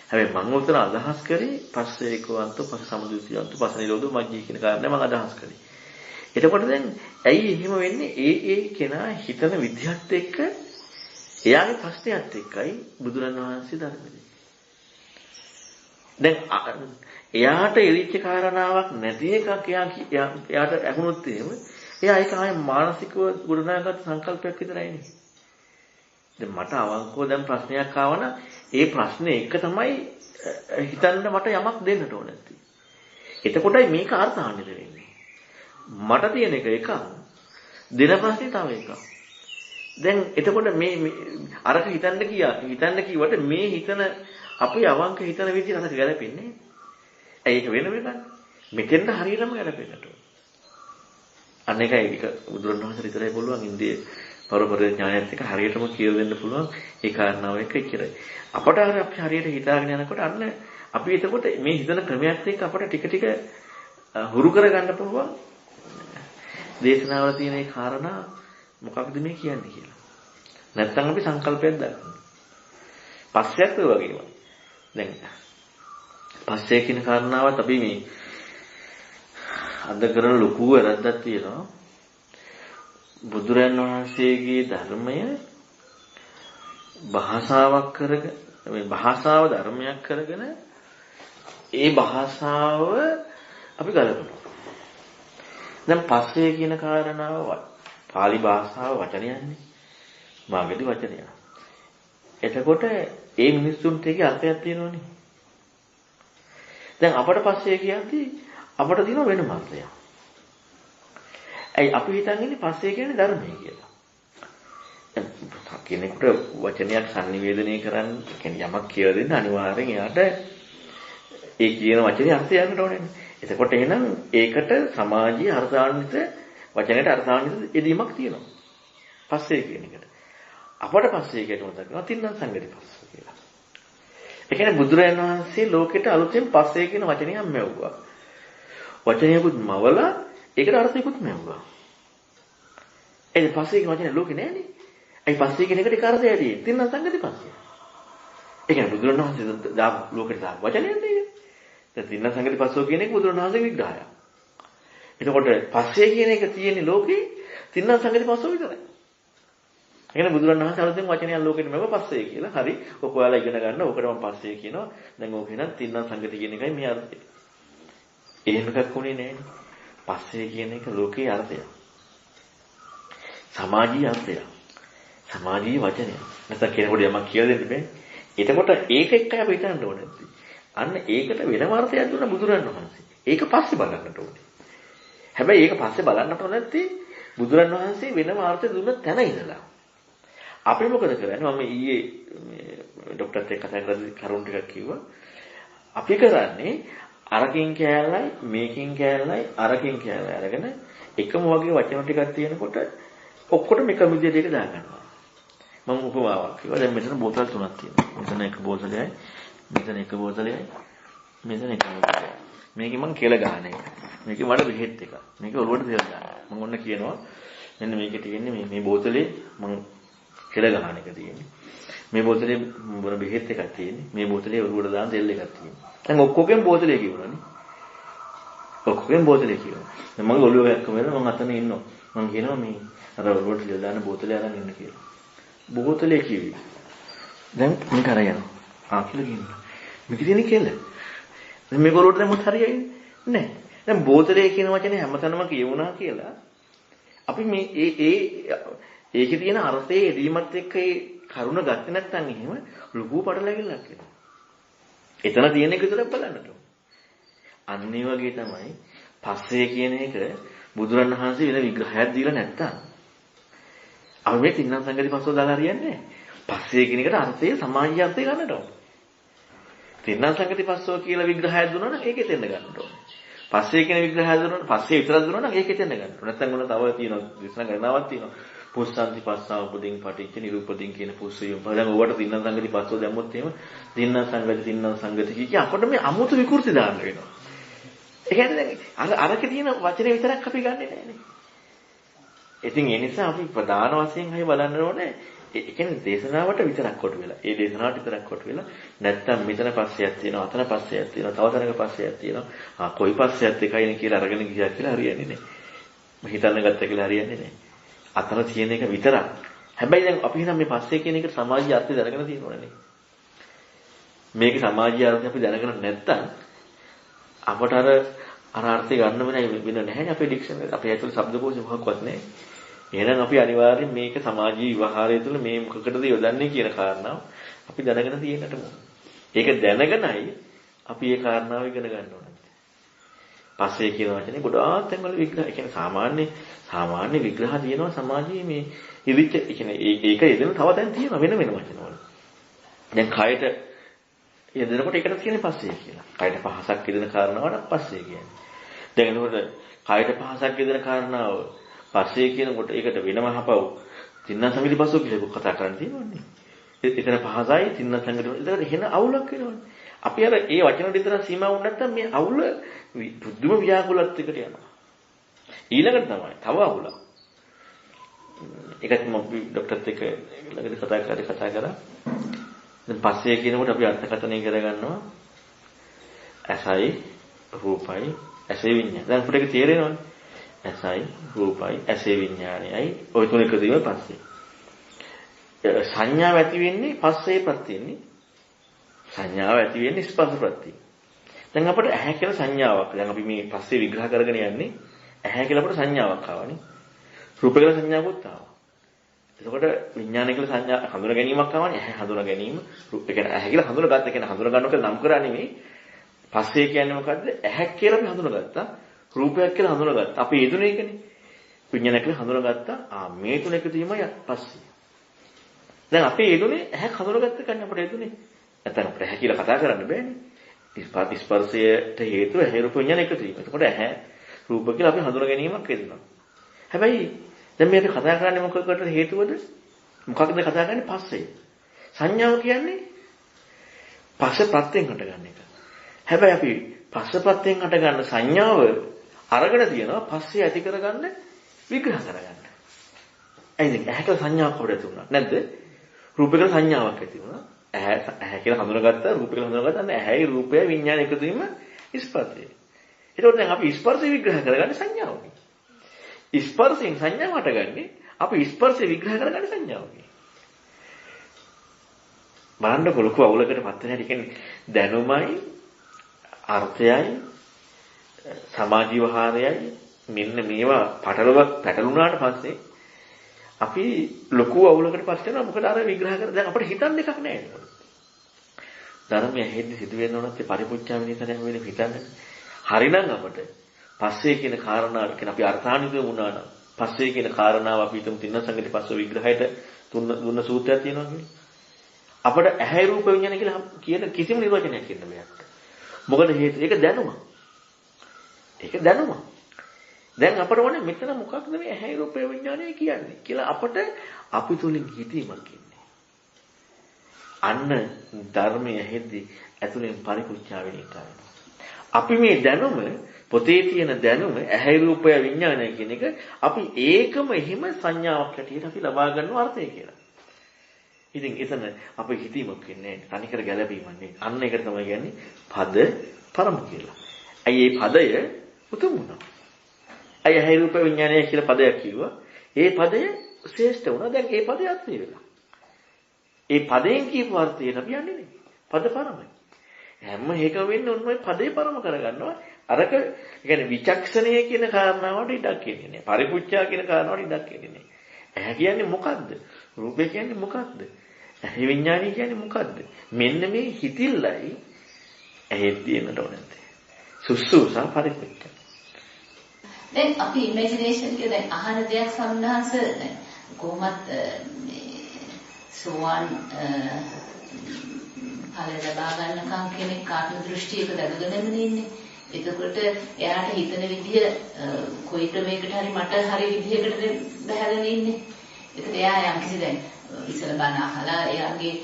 හැබැයි මම උතන අදහස් කරේ පස්සේ ඒකවන්ත පස්ස සමුදයන්ත පස්ස නිරෝධ මජ්ජී කියන කාරණේ මම අදහස් කරේ. එතකොට දැන් ඇයි එහෙම වෙන්නේ? ඒ කෙනා හිතන විදිහත් එක්ක එයාගේ ප්‍රශ්නයත් එක්කයි බුදුරණවහන්සේ ධර්මයේ. දැන් එයාට එලිච්ච කාරණාවක් නැති එකක් එයාට ඇහුනොත් එහෙම එයා ඒක ආයේ මානසිකව ගොඩනගාගත් සංකල්පයක් විතරයි නේ. දැන් මට අවංකව දැන් ප්‍රශ්නයක් ආවනම් ඒ ප්‍රශ්නේ එක තමයි හිතන්න මට යමක් දෙන්නට ඕන නැති. එතකොටයි මේක අර්ථාන්විත වෙන්නේ. මට තියෙන එක එකක්. දෙන ප්‍රශ්නේ තව එකක්. දැන් එතකොට මේ අරක හිතන්න කිව්වට මේ හිතන අපි අවංක හිතන විදිහ අරක ගැලපෙන්නේ. ඇයි ඒක වෙන වෙනද? මෙතෙන්ට හරියටම ගැලපෙන්නට ඕන. අන්න එකයි ඒක බුදුරණවහන්සේ විතරයි පුළුවන් ඉන්දිය පරපරේ ඥානයත් එක්ක හරියටම කියලා දෙන්න පුළුවන් ඒ කාරණාව එක ඉච්චරයි. අපට අපි හරියට හිතාගෙන යනකොට අන්න අපි එතකොට මේ හිතන ක්‍රමයක් එක්ක අපට ටික ටික හුරු කරගන්න පුළුවන් දේශනාවල තියෙන ඒ කාරණා මොකක්ද මේ කියන්නේ කියලා. නැත්තම් අපි සංකල්පයක් දාගන්නවා. පස්සෙත් ඔය වගේම. දැන් පස්සේ කියන කාරණාවත් අපි මේ අද කරන ලොකු වැරද්දක් තියෙනවා. බුදුරන් වහන්සේගේ ධර්මය භාෂාවක් කරගෙන මේ භාෂාව ධර්මයක් කරගෙන ඒ භාෂාව අපි ගලපනවා. දැන් පස්සේ කියන කාරණාව පාලි භාෂාව වචනයන්නේ. මාගදී වචනය. එතකොට ඒ මිනිස්සුන්ට ඒකේ අර්ථයක් තියෙනවනේ. දැන් අපට පස්සේ කියද්දී අපට තියෙන වෙනම අර්ථයක්. ඇයි අපි හිතන් ඉන්නේ පස්සේ කියන්නේ ධර්මය කියලා. දැන් කෙනෙකුට වචනයක් sannivedanaya කරන්න කියන්නේ යමක් කියලා දෙන්න අනිවාර්යෙන් එයාට ඒ කියන වචනේ අර්ථය යන්නට ඕනේ. එතකොට එහෙනම් ඒකට සමාජීය අර්ථාන්විත වචනයට අර්ථාන්විත යෙදීමක් තියෙනවා. පස්සේ කියන එකට. අපට පස්සේ කියනකොට කියනවා තින්නම් සංගති පස්ස කියලා. ඒ කියන්නේ බුදුරජාණන් වහන්සේ ලෝකෙට අලුතෙන් පස්සේ කියන වචනයක් මෙව්වා. වචනයකුත් මවලා ඒකට අර්ථයකුත් මෙව්වා. ඒ පස්සේ කියන වචනේ ලෝකේ නෑනේ. ඒ පස්සේ කියන එකට කාර්යය ඇදී තින්නම් සංගති පස්සේ. ඒ කියන්නේ බුදුරජාණන් වහන්සේ දා ලෝකෙට දා වචනයක් නේ. දැන් තින්න සංගති පස්සෝ කියන එක බුදුරණවහන්සේගේ විග්‍රහයක්. එතකොට පස්සේ කියන එක තියෙන්නේ ලෝකේ තින්න සංගති පස්සෝ විතරයි. ඒ කියන්නේ බුදුරණවහන්සේ අලුතෙන් වචනයක් ලෝකෙට මෙව පස්සේ කියලා. හරි. ඔක ඔයාලා ඉගෙන ගන්න. ඕකට මම පස්සේ කියනවා. දැන් ඕක එනන් තින්න සංගති කියන එකයි මේ අර්ථය. එහෙම එකක් උනේ නෑනේ. පස්සේ කියන එක ලෝකේ අර්ථය. සමාජීය අර්ථය. සමාජීය වචනය. නැත්නම් කෙනෙකුට යමක් කියලා දෙන්න බෑ. එතකොට ඒක එක්කයි අපි හිතන්න ඕනේ. අන්න ඒකට වෙනම අර්ථයක් දුන්න බුදුරන් වහන්සේ. ඒක පස්සේ බලන්නට ඕනේ. හැබැයි ඒක පස්සේ බලන්නට ඕන නැත්තේ බුදුරන් වහන්සේ වෙනම අර්ථය දුන්න තැන ඉඳලා. අපි මොකද කරන්නේ? මම ඊයේ ડોක්ටර්ත් එක්ක කතා කරද්දී කරුණ ටිකක් කිව්වා. අපි කරන්නේ අරකින් කෑල්ලයි මේකින් කෑල්ලයි අරකින් කෑල්ලයි අරගෙන එකම වගේ වචන ටිකක් තියෙනකොට ඔක්කොටම එකම විදිහට ඒක දාගන්නවා. මම උපමාවක් කිව්වා. දැන් මෙතන බෝතල් තුනක් තියෙනවා. මෙතන එක බෝතලයයි, මෙතන එක බෝතලයයි, මෙතන එක බෝතලයයි. මේකේ මම කියලා ගන්න එක. මේකේ මඩ බෙහෙත් එක. මේක ඔළුවට දෙලා දාන්න. මම ඔන්න කියනවා මෙන්න මේකේ තියෙන්නේ මේ බෝතලේ මම කියලා ගන්න එක තියෙන්නේ. මේ බෝතලේ මොන බෙහෙත් එකක් තියෙන්නේ. මේ බෝතලේ ඔළුවට දාන තෙල් එකක් තියෙන්නේ. දැන් ඔක්කොගෙන් බෝතලේ කියවනනේ. ඔක්කොගෙන් බෝතලේ කියවනවා. දැන් මගේ ඔළුව වැක්කම වෙනවා මම අතන ඉන්නවා. මම කියනවා මේ අර ඔළුවට දෙලා දාන බෝතලේ අරන් ඉන්න කියලා. බෝතලේ කිව්වේ. දැන් මේක අර යනවා. කියලා කියනවා. මේක තියෙන්නේ කෙල්ල. දැන් මේක ඔළුවට දැම්මොත් හරියන්නේ නැහැ. දැන් බෝතලේ කියන වචනේ හැමතැනම කියවුණා කියලා අපි මේ ඒකේ තියෙන අර්ථයේ එදීමත් එක්ක ඒ කරුණ ගත්තේ නැත්නම් එහෙම ලොකු පටලැවිල්ලක් එනවා. එතන තියෙන එක විතරක් බලන්නට ඕන. අන්න ඒ වගේ තමයි පස්සේ කියන එක බුදුරණවහන්සේ වෙන විග්‍රහයක් දීලා නැත්තම් අපි මේ තින්නම් සංගති පස්සෝ දාලා හරියන්නේ නැහැ. පස්සේ කියන එකට අර්ථය සමාජීය අර්ථය ගන්නට ඕන. තින්නම් සංගති පස්සෝ කියලා විග්‍රහයක් දුන්නා නම් ඒකෙත් එන්න ගන්නට ඕන. පස්සේ කියන විග්‍රහය දුන්නා නම් පස්සේ විතරක් දුන්නා නම් ඒකෙත් එන්න ගන්නට ඕන. නැත්නම් මොන තව තියෙනවා දේශනා ගණනාවක් තියෙනවා. පුස්සන්ති පස්සාව උපදින් පටිච්ච නිරූපදින් කියන පුස්සයුම්. දැන් ඔයාලට තින්නම් සංගති පස්සෝ දැම්මොත් එහෙම තින්නම් සංගති කිය අපිට මේ අමුතු විකෘති දාන්න වෙනවා. ඒ කියන්නේ දැන් අරකේ තියෙන වචනේ විතරක් අපි ගන්නෙ නෑනේ. ඉතින් ඒ නිසා අපි ප්‍රධාන වශයෙන් හරි බලන්න ඕනේ. ඒ කියන්නේ දේශනාවට විතරක් කොට වෙලා. ඒ දේශනාවට විතරක් කොට වෙලා නැත්තම් මෙතන පස්සයක් තියෙනවා, අතන පස්සයක් තියෙනවා, තව තැනක පස්සයක් තියෙනවා. කොයි පස්සයත් එකයිනේ කියලා අරගෙන ගියා කියලා හරියන්නේ නෑ. හිතන්න ගත්ත කියලා හරියන්නේ නෑ. අතන තියෙන එක විතරක්. හැබැයි දැන් අපි හිතන්නේ මේ පස්සේ කියන එකට සමාජීය අර්ථය දැනගෙන තියෙනවනේ. මේක සමාජීය අර්ථය අපි දැනගෙන නැත්තම් අපට අර අර්ථය ගන්න වෙන නැහැ අපේ ඩික්ෂනරි. අපේ ඇතුළේ શબ્දකෝෂ මොකක්වත් නැහැ. එහෙනම් අපි අනිවාර්යෙන් මේක සමාජීය විවහාරය තුළ මේ මොකකටද යොදන්නේ කියන කාරණාව අපි දැනගෙන තියෙන්නට ඕන. ඒක දැනගෙනයි අපි ඒ කාරණාව ඉගෙන ගන්න ඕනේ. පස්සේ කියන වචනේ ගොඩාක් තැන්වල විග්‍රහ. ඒ කියන්නේ සාමාන්‍ය විග්‍රහ තියෙනවා සමාජයේ මේ ඉදිච්ච. ඒ කියන්නේ ඒක යෙදෙන තව තැන් තියෙනවා වෙන වචනවල. දැන් කයට යෙදෙනකොට ඒකට කියන්නේ පස්සේ කියලා. කයට පහසක් යෙදෙන කාරණාවට පස්සේ කියන්නේ. දැන් එතකොට කයට පහසක් යෙදෙන කාරණාව පස්සේ කියනකොට ඒකට වෙනම හපව තින්න සංගති පස්සෝ කියලා කතා කරන්න තියෙනවනේ. එතන පහසයි තින්න සංගති. ඒකට එහෙන අවුලක් වෙනවනේ. අපි අර ඒ වචන විතර සීමා වුණ නැත්නම් මේ අවුල බුද්ධම ව්‍යාකුලත් එකට යනවා. ඊළඟට තමයි තව අවුලක්. ඒකත් මම ડોක්ටර්ත් එක්ක ළඟදී කතා කරා. දැන් පස්සේ කියනකොට අපි අර්ථකථනය කරගන්නවා ඇසයි රූපයි ඇසේ විඤ්ඤාණය. දැන් අපිට ඒක තේරෙනවනේ. ඇසයි රූපයි ඇසේ විඤ්ඤාණයයි ওই තුන එකතු වීම පස්සේ. සංඥාව ඇති වෙන්නේ පස්සේ ප්‍රත්‍යෙන්නේ. සංඥාව ඇති වෙන්නේ ස්පර්ශ ප්‍රත්‍යෙ. දැන් අපිට ඇහැ කියලා සංඥාවක්. දැන් අපි මේ පස්සේ විග්‍රහ කරගෙන යන්නේ ඇහැ කියලා අපිට සංඥාවක් ආවනේ. රූප කියලා සංඥාවකුත් ආවා. එතකොට විඥානය කියලා සංඥා හඳුනා ගැනීමක් ආවනේ. ඇහැ හඳුනා ගැනීම. රූප කියන්නේ ඇහැ කියලා හඳුනාගත්ත කියන්නේ හඳුනා ගන්න එක නම් කරා නෙමෙයි. පස්සේ කියන්නේ මොකද්ද? ඇහැ කියලා අපි හඳුනාගත්තා. රූපයක් කියලා හඳුනාගත්තා. අපි යෙදුනේ ඒකනේ. විඥානය කියලා හඳුනාගත්තා. මේ තුන එකතු වීමයි පස්සේ. දැන් අපි යෙදුනේ ඇහැ හඳුනාගත්ත කන්නේ අපිට යෙදුනේ. නැත්නම් අපිට ඇහැ කියලා කතා කරන්න බෑනේ. ස්පර්ශයට හේතුව ඇහැ රූප විඥාන එකතු වීම. එතකොට ඇහැ රූප කියලා අපි හඳුනා ගැනීමක් යෙදුණා. හැබැයි දැන් මේක කතා කරන්නේ මොකකට හේතුවද? මොකක්ද කතා කරන්නේ? පස්සේ. සංඥාව කියන්නේ පස්ස ප්‍රත්‍යයෙන් හටගන්න එක. හැබැයි අපි පස්ස ප්‍රත්‍යයෙන් හටගන්න සංඥාව අරගෙන තියෙනවා පස්සේ ඇති කරගන්න විග්‍රහ කරගන්න. ඇයිද? ඇහැට සංඥාවක් හොරට තුනක් නැද්ද? රූපයකට සංඥාවක් ඇති වුණා. ඇහැ කියලා හඳුනාගත්තා, රූප කියලා හඳුනාගත්තා. ඇහැයි රූපය විඥාන එකතු වීම ස්පර්ශය. ඒකෝට දැන් අපි ස්පර්ශය විග්‍රහ කරගන්නේ සංඥාවකින්. ස්පර්ශයෙන් සංඥාව හටගන්නේ අපි ස්පර්ශය විග්‍රහ කරගන්නේ සංඥාවකින්. බලන්නකො ලොකු අවුලකට පත් වෙන හැටි කියන්නේ දැනුමයි අර්ථයයි සමාජ විවහාරයයි මෙන්න මේවා පැටලුණාට පස්සේ අපි ලොකු අවුලකට පත් වෙනවා. මොකද අර විග්‍රහ කර දැන් අපිට හිතන්න එකක් නැහැ නේද? ධර්මයේ හේද්දි සිදු වෙනවනත් ඒ පරිපූර්ණ විනිසනයක් වෙන හිතන්නේ. හරිනම් අපිට පස්සේ කියන කාරණාව කියන අපි අර්ථාන්විත වුණා නම් පස්සේ කියන කාරණාව අපි හිතමු තින්න සංගති පස්ස විග්‍රහයට දුන්න සූත්‍රයක් තියෙනවා කියන්නේ. අපිට ඇහැ රූප විඥාන කියලා කියන කිසිම නිර්වචනයක් ඉන්න බෑ. මොකද හේතුව ඒක දැනුම. ඒක දැනුම. දැන් අපට ඕනේ මෙතන මොකක්ද මේ ඇහැ රූපේ විඥානය කියන්නේ කියලා අපට අපි තුලින් හිතීමක් ඉන්නේ. අන්න ධර්මයේ හෙද්දි ඇතුලෙන් පරිපුච්ඡා වෙන එක. අපි මේ දැනුම පොතේ තියෙන දැනුම ඇහැ රූපය විඥානය කියන එක අපි ඒකම එහෙම සංඥාවක් හැටියට අපි ලබා ගන්න අර්ථය කියලා. ඉතින් එතන අපේ හිතීමක් වෙන්නේ නැහැ. තනිකර ගැළපීමක් නෙවෙයි. අන්න ඒකට තමයි කියන්නේ පද පරම කියලා. අයි මේ පදය උතුම් වුණා. අයි ඇහැ රූප විඥානය කියලා පදයක් කිව්වා. ඒ පදය ශ්‍රේෂ්ඨ වුණා. දැන් ඒ පදය අර්ථය වෙලා. ඒ පදයෙන් කියපු අර්ථයට අපි යන්නේ නේ. පද පරමයි. හැම එකම වෙන්නේ උන්මයි පදේ පරම කරගන්නවා. අරක කියන්නේ විචක්ෂණය කියන කාරණාවට ඉඩක් කියන්නේ නැහැ. පරිපුච්ඡා කියන කාරණාවට ඉඩක් කියන්නේ නැහැ. ඇහැ කියන්නේ මොකද්ද? රූපය කියන්නේ මොකද්ද? ඇහැ විඥානය කියන්නේ මොකද්ද? මෙන්න මේ හිතිල්ලයි ඇහි තියෙන්නට ඕනේ. සුසුසා පරිපුච්ඡා. දැන් අපි ඉමේජිනේෂන් එක දැන් අහන දෙයක් සම්හාස කොහොමත් සෝවාන් ඵල ලබා ගන්නකම් කෙනෙක් ආත්ම දෘෂ්ටියක දැකගෙනම ඉන්නේ. එතකොට එයාට හිතන විදිය කොයි ක්‍රමයකට හරි මට හරි විදියකට බහැගෙන ඉන්නේ. ඒකට එයා යම්කිසි දැන් ඉස්සර බණ අහලා එයාගේ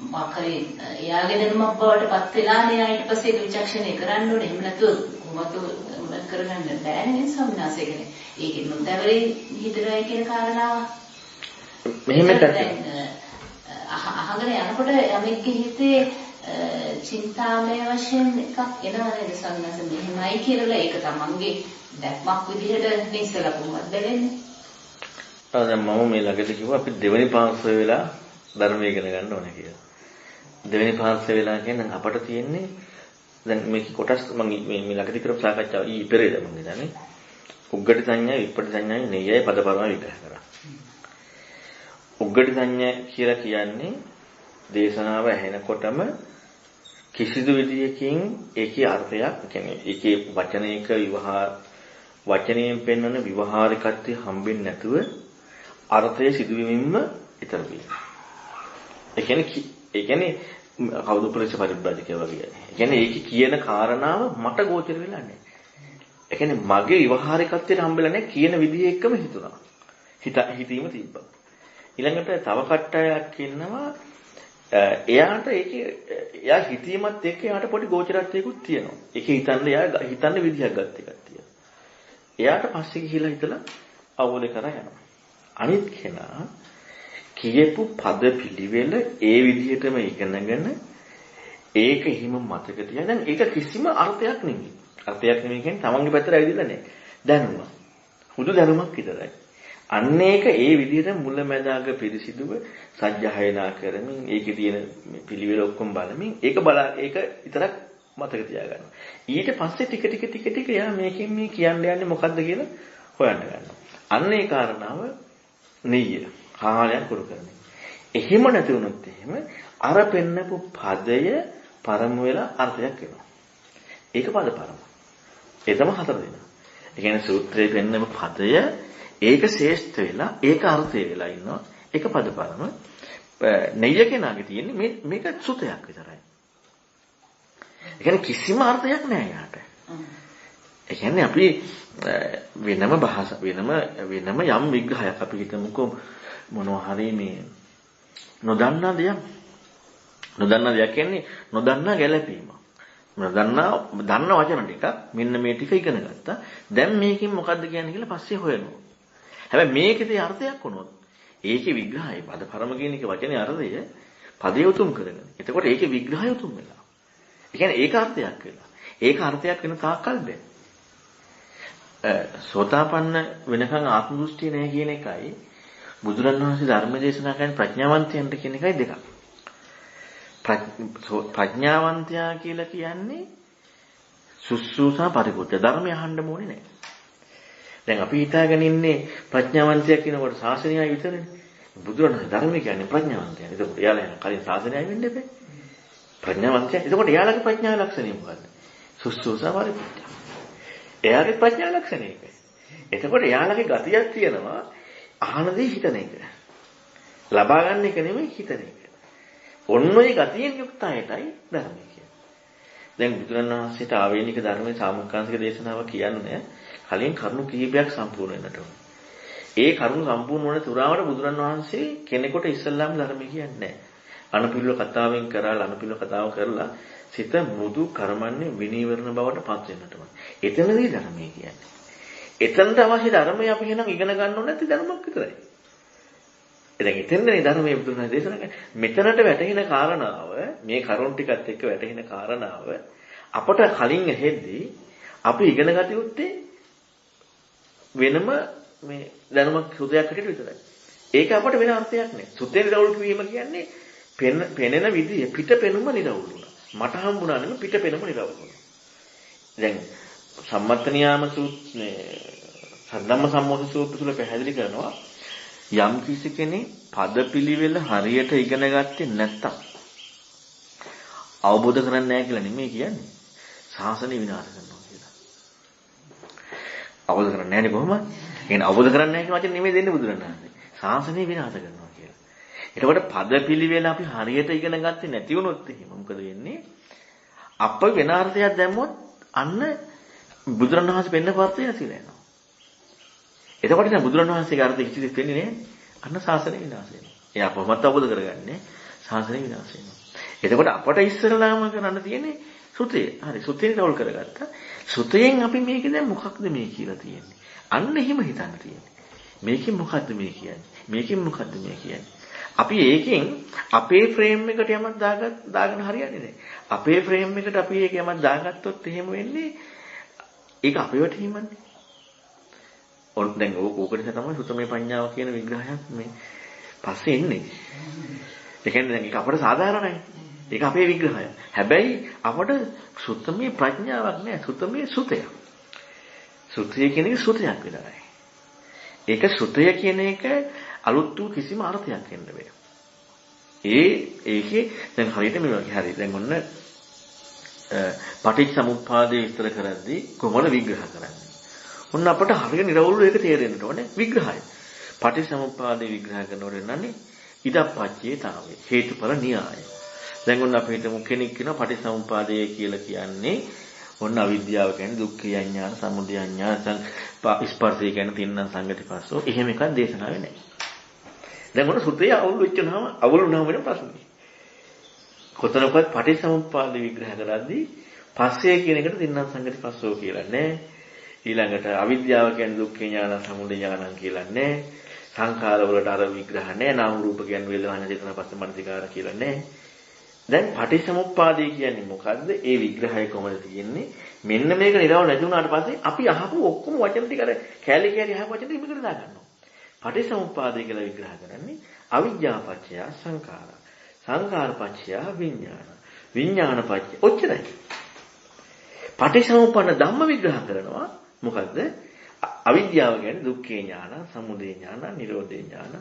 මාකරේ එයාගේ දැනුමක් බවට පත් වෙලා නේ ඊට පස්සේ ඒක විචක්ෂණය කරන්න ඕනේ. එහෙම නැතුව කොහොමද උනත් කරගන්න බෑනේ සම්නාසය කියන්නේ. ඒකෙන් නොදැවරේ හිතනවා කියන කාරණාව. මෙහෙම අහගෙන යනකොට යමෙක්ගේ හිතේ චින්තාමය වශයෙන් එකක් එනවා නේද සංඥාස මෙහෙමයි කියලා ඒක තමන්ගේ දැක්මක් විදිහට ඉස්සලා කොහොමද දෙන්නේ? දැන් මම මේ ළඟදී කිව්වා අපි දෙවෙනි පාර්ශ්වය වෙලා ධර්මය ඉගෙන ගන්න ඕනේ කියලා. දෙවෙනි පාර්ශ්වය වෙලා කියන්නේ අපට තියෙන්නේ දැන් මේක කොටස් මම මේ ළඟදී කරපු සාකච්ඡාව ඊපෙරේද මම හිතන්නේ උග්ගටි සංඥා විප්පටි සංඥා නෙයයි පදපරම විග්‍රහ කරා. උග්ගටි සංඥා කියලා කියන්නේ දේශනාව ඇහෙනකොටම කිසිදු විදියකින් ඒකේ අර්ථයක් කියන්නේ ඒකේ වචනයක වචනයෙන් පෙන්වන විවහාරිකත්වය හම්බෙන්නේ නැතුව අර්ථය සිදුවීමින්ම ඉතර වෙනවා. ඒ කියන්නේ කවුද ප්‍රේස පරිබ්‍රාජකයා වගේ. ඒ කියන්නේ ඒකේ කියන කාරණාව මට ගෝචර වෙලා නැහැ. ඒ කියන්නේ මගේ විවහාරිකත්වයට හම්බෙලා නැහැ කියන විදිහ එක්කම හිතුණා. හිතීම තිබ්බා. ඊළඟට තව කට්ටයක් ඉන්නවා එයාට එයා හිතීමත් එක්ක එයාට පොඩි ගෝචරත්වයකුත් තියෙනවා. ඒකේ එයා හිතන්න විදිහක් ගන්න එකක් තියෙනවා. එයාට පස්සේ ගිහිලා හිතලා අවබෝධ කරා යනවා. අනිත් කෙනා කියපු පද පිළිවෙල ඒ විදිහටම ඉගෙනගෙන ඒක හිම මතක තියාගෙන ඒක කිසිම අර්ථයක් නෙමෙයි. අර්ථයක් නෙමෙයි කියන්නේ තමන්ගේ පැත්තට ඇවිදලා නැහැ. දැනුම. හුදු දැනුමක් විතරයි. අන්න ඒක ඒ විදිහට මුලැමැදාග පිරිසිදුව සජ්ජායනා කරමින් ඒකේ තියෙන පිළිවෙල ඔක්කොම බලමින් ඒක විතරක් මතක තියාගන්නවා. ඊට පස්සේ ටික එයා මේකෙන් මේ කියන්න යන්නේ මොකද්ද කියලා හොයන්න ගන්නවා. අන්න ඒ කාරණාව නෙయ్య. කාලයක් කරු කරන්නේ. එහෙම නැති වුණොත් එහෙම අර පෙන්නපු පදය පරම වෙලා අර්ථයක් වෙනවා. ඒක පද පරම. ඒ තමයි හතර දෙනා. ඒ කියන්නේ සූත්‍රයේ පෙන්නපු පදය ඒක ශ්‍රේෂ්ඨ වෙලා ඒක අර්ථය වෙලා ඉන්නවා. ඒක පද පරම. නෙయ్య කෙනාගේ තියෙන්නේ මේක සුතයක් විතරයි. ඒ කියන්නේ කිසිම අර්ථයක් නැහැ යාට. ඒ කියන්නේ අපි වෙනම භාෂා වෙනම යම් විග්‍රහයක් අපි හිතමුකෝ මොනවා හරි මේ නොදන්නා දෙයක් කියන්නේ නොදන්නා ගැළපීම. දන්න වචන ටිකක් මෙන්න මේ ටික ඉගෙන ගත්තා. දැන් මේකෙන් මොකද්ද කියන්නේ කියලා පස්සේ හොයනවා. හැබැයි මේකේ අර්ථයක් වුණොත් ඒකේ විග්‍රහය පද පරම කියන එක වචනේ අර්ථය පදේ උතුම් කරගෙන. එතකොට ඒකේ විග්‍රහය උතුම් වෙනවා. ඒ කියන්නේ ඒක අර්ථයක් වෙනවා. ඒක අර්ථයක් වෙන තාක්කල් බෑ. සෝතාපන්න වෙනකන් ආත්ම දෘෂ්ටිය නැහැ කියන එකයි බුදුරණවහන්සේ ධර්ම දේශනා කරන ප්‍රඥාවන්තයන්ට කියන එකයි දෙකක්. ප්‍රඥාවන්තයා කියලා කියන්නේ සුසුසා පරිපූර්ණ ධර්මය අහන්න ඕනේ නැහැ. දැන් අපි හිතාගෙන ඉන්නේ ප්‍රඥාවන්තයා කියනකොට ශාසනයයි විතරනේ. බුදුරණවහන්සේ ධර්මය කියන්නේ ප්‍රඥාවන්තයා. එතකොට එයාලා යන කලින් ශාසනයයි වෙන්න එපා. ප්‍රඥාවන්තයා. එතකොට එයාලගේ ප්‍රඥා ලක්ෂණය මොකද්ද? සුසුසා පරිපූර්ණ. එයාගේ ප්‍රඥා ලක්ෂණය ඒකයි. එතකොට එයාලගේ ගතියක් තියෙනවා අහන දේ හිතන එක. ලබා ගන්න එක නෙමෙයි හිතන එක. ඔන්න ඔය ගතියෙන් යුක්ත අයටයි ධර්මය කියන්නේ. දැන් බුදුරණවහන්සේට ආවේනික ධර්මයේ සාමුක්කාංශික දේශනාව කියන්නේ කලින් කරුණු කිහිපයක් සම්පූර්ණ වෙන්නට ඕනේ. ඒ කරුණු සම්පූර්ණ වන තුරාවට බුදුරන් වහන්සේ කෙනෙකුට ඉස්සල්ලාම ධර්මය කියන්නේ නැහැ. අනුපිළිවෙල කතාවෙන් කරලා අනුපිළිවෙල කතාව කරලා සිත මෘදු කර්මන්නේ විනීවරණ බවට පත් වෙන්නට ඕනේ. එතනදී ධර්මය කියන්නේ. එතනට අවශ්‍ය ධර්මය අපි එහෙනම් ඉගෙන ගන්න ඕනේ නැති ධර්මයක් විතරයි. දැන් එතනනේ ධර්මයේ බුදුරජාණන් දේශනා කරන්නේ. මෙතනට වැටෙන කාරණාව මේ කරුණ ටිකත් එක්ක වැටෙන කාරණාව අපට කලින් ඇහෙද්දී අපි ඉගෙන ගත යුත්තේ වෙනම මේ දැනුමක් සුදයක් හැටියට විතරයි. ඒක අපට වෙන අර්ථයක් නෑ. සුතේ නිරවුල් වීම කියන්නේ පෙනෙන විදිය පිට පෙනුම නිරවුල් වුණා. මට හම්බුණා නෙමෙයි පිට පෙනුම නිරවුල් වුණා. දැන් සම්මත නියාම සූත්‍රයේ සද්ධම්ම සම්මෝධ සූත්‍ර තුල පැහැදිලි කරනවා යම් කිසි කෙනෙක් පදපිලිවෙල හරියට ඉගෙන ගත්තේ නැත්තම් අවබෝධ කරන්නේ නැහැ කියලා නෙමෙයි කියන්නේ. ශාසනය විනාශ කරනවා කියලා. අවබෝධ කරන්නේ නැහැනේ කොහොමද? කියන්නේ අවබෝධ කරන්නේ නැහැ කියන වචනේ නෙමෙයි දෙන්නේ බුදුරණාහි. ශාසනය විනාශ කරනවා කියලා. එතකොට පදපිලිවෙල අපි හරියට ඉගෙන ගත්තේ නැති වුණොත් එහෙම මොකද වෙන්නේ? අප වෙන අර්ථයක් දැම්මොත් අන්න බුදුරණවහන්සේ පෙන්න පාර්ථය නැතිලා යනවා. එතකොට දැන් බුදුරණවහන්සේගේ අර්ථය කිසිදෙයක් වෙන්නේ නැහැ. අන්න ශාසනය විනාශ වෙනවා. එයා කොහොමද අවබෝධ කරගන්නේ? ශාසනය විනාශ වෙනවා. එතකොට අපට ඉස්සරලාම කරන්න තියෙන්නේ සුතේ. හරි සුතේ රෝල් කරගත්තා. සුතේෙන් අපි මේක දැන් මොකක්ද මේ කියලා තියෙන්නේ? අන්න එහෙම හිතන්න තියෙන්නේ. මේකෙන් මොකද්ද මේ කියන්නේ? මේකෙන් මොකද්ද මේ කියන්නේ? අපි ඒකෙන් අපේ ෆ්‍රේම් එකට යමක් දාගෙන හරියන්නේ නැහැ. අපේ ෆ්‍රේම් එකට අපි ඒක යමක් දාගත්තොත් එහෙම වෙන්නේ ඒක අපේ වටීමන්නේ. ඔන්න දැන් ඕකට තමයි සුතමේ පඤ්ඤාව කියන විග්‍රහයක් මේ පස්සේ එන්නේ. ඒ කියන්නේ දැන් ඒක අපට සාධාරණයි. ඒක අපේ විග්‍රහය. හැබැයි අපට සුතමේ ප්‍රඥාවක් නෑ. සුතමේ සුතයක්. සුතය කියන එක සුතයක් විතරයි. ඒක සුතය කියන එක අලුත් වූ කිසිම අර්ථයක් දෙන්න බෑ. ඒකේ දැන් හරියට මේ වගේ හරි. දැන් ඔන්න පටිච්චසමුප්පාදේ විස්තර කරද්දී කොහොමද විග්‍රහ කරන්නේ? ඔන්න අපට හරියට නිරවුල්ව ඒක තේරෙන්න ඕනේ විග්‍රහය. පටිච්චසමුප්පාදේ විග්‍රහ කරනකොට නන්නේ ඉදප්පච්චේතාවය හේතුඵල න්‍යාය. දැන් ඔන්න අපි හිතමු කෙනෙක් කියනවා පටිච්චසමුප්පාදය කියලා කියන්නේ ඔන්න අවිද්‍යාව කියන්නේ දුක්ඛය ඥාන, සමුදය ඥාන, ස්පර්ශය කියන්නේ තින්න සංගතිපස්සෝ. එහෙම එකක් දේශනාවේ නැහැ. දැන් ඔන්න සුතේ අවුල් වෙච්චනම අවුල් වුණාම වෙන ප්‍රශ්නේ. කොතනකවත් පටිච්චසමුප්පාද විග්‍රහ කරද්දී පස්සේ කියන එකට තින්න සංගතිපස්සෝ කියලා නැහැ. ඊළඟට අවිද්‍යාව කියන්නේ දුක්ඛ ඥාන, සමුදය ඥාන කියලා නැහැ. සංඛාර වලට අර විග්‍රහ නැහැ. නාම රූප කියන්නේ වේදනා චේතනා පස්ස මනසිකාර කියලා නැහැ. දැන් පටිච්චසමුප්පාදේ කියන්නේ මොකද්ද? ඒ විග්‍රහය කොහොමද තියෙන්නේ? මෙන්න මේක නිරව නැති වුණාට පස්සේ අපි අහපු ඔක්කොම වචන ටික අර කැලි කැලි අහපු වචන ටික මේකට දාගන්නවා. පටිච්චසමුප්පාදේ කියලා විග්‍රහ කරන්නේ අවිජ්ජාපච්චය සංඛාර. සංඛාරපච්චය විඥාන. විඥානපච්චය ඔච්චරයි. පටිච්චසමුප්පන්න ධම්ම විග්‍රහ කරනවා මොකද්ද? අවිද්‍යාව කියන්නේ දුක්ඛ ඥාන, සමුදය ඥාන, නිරෝධ ඥාන.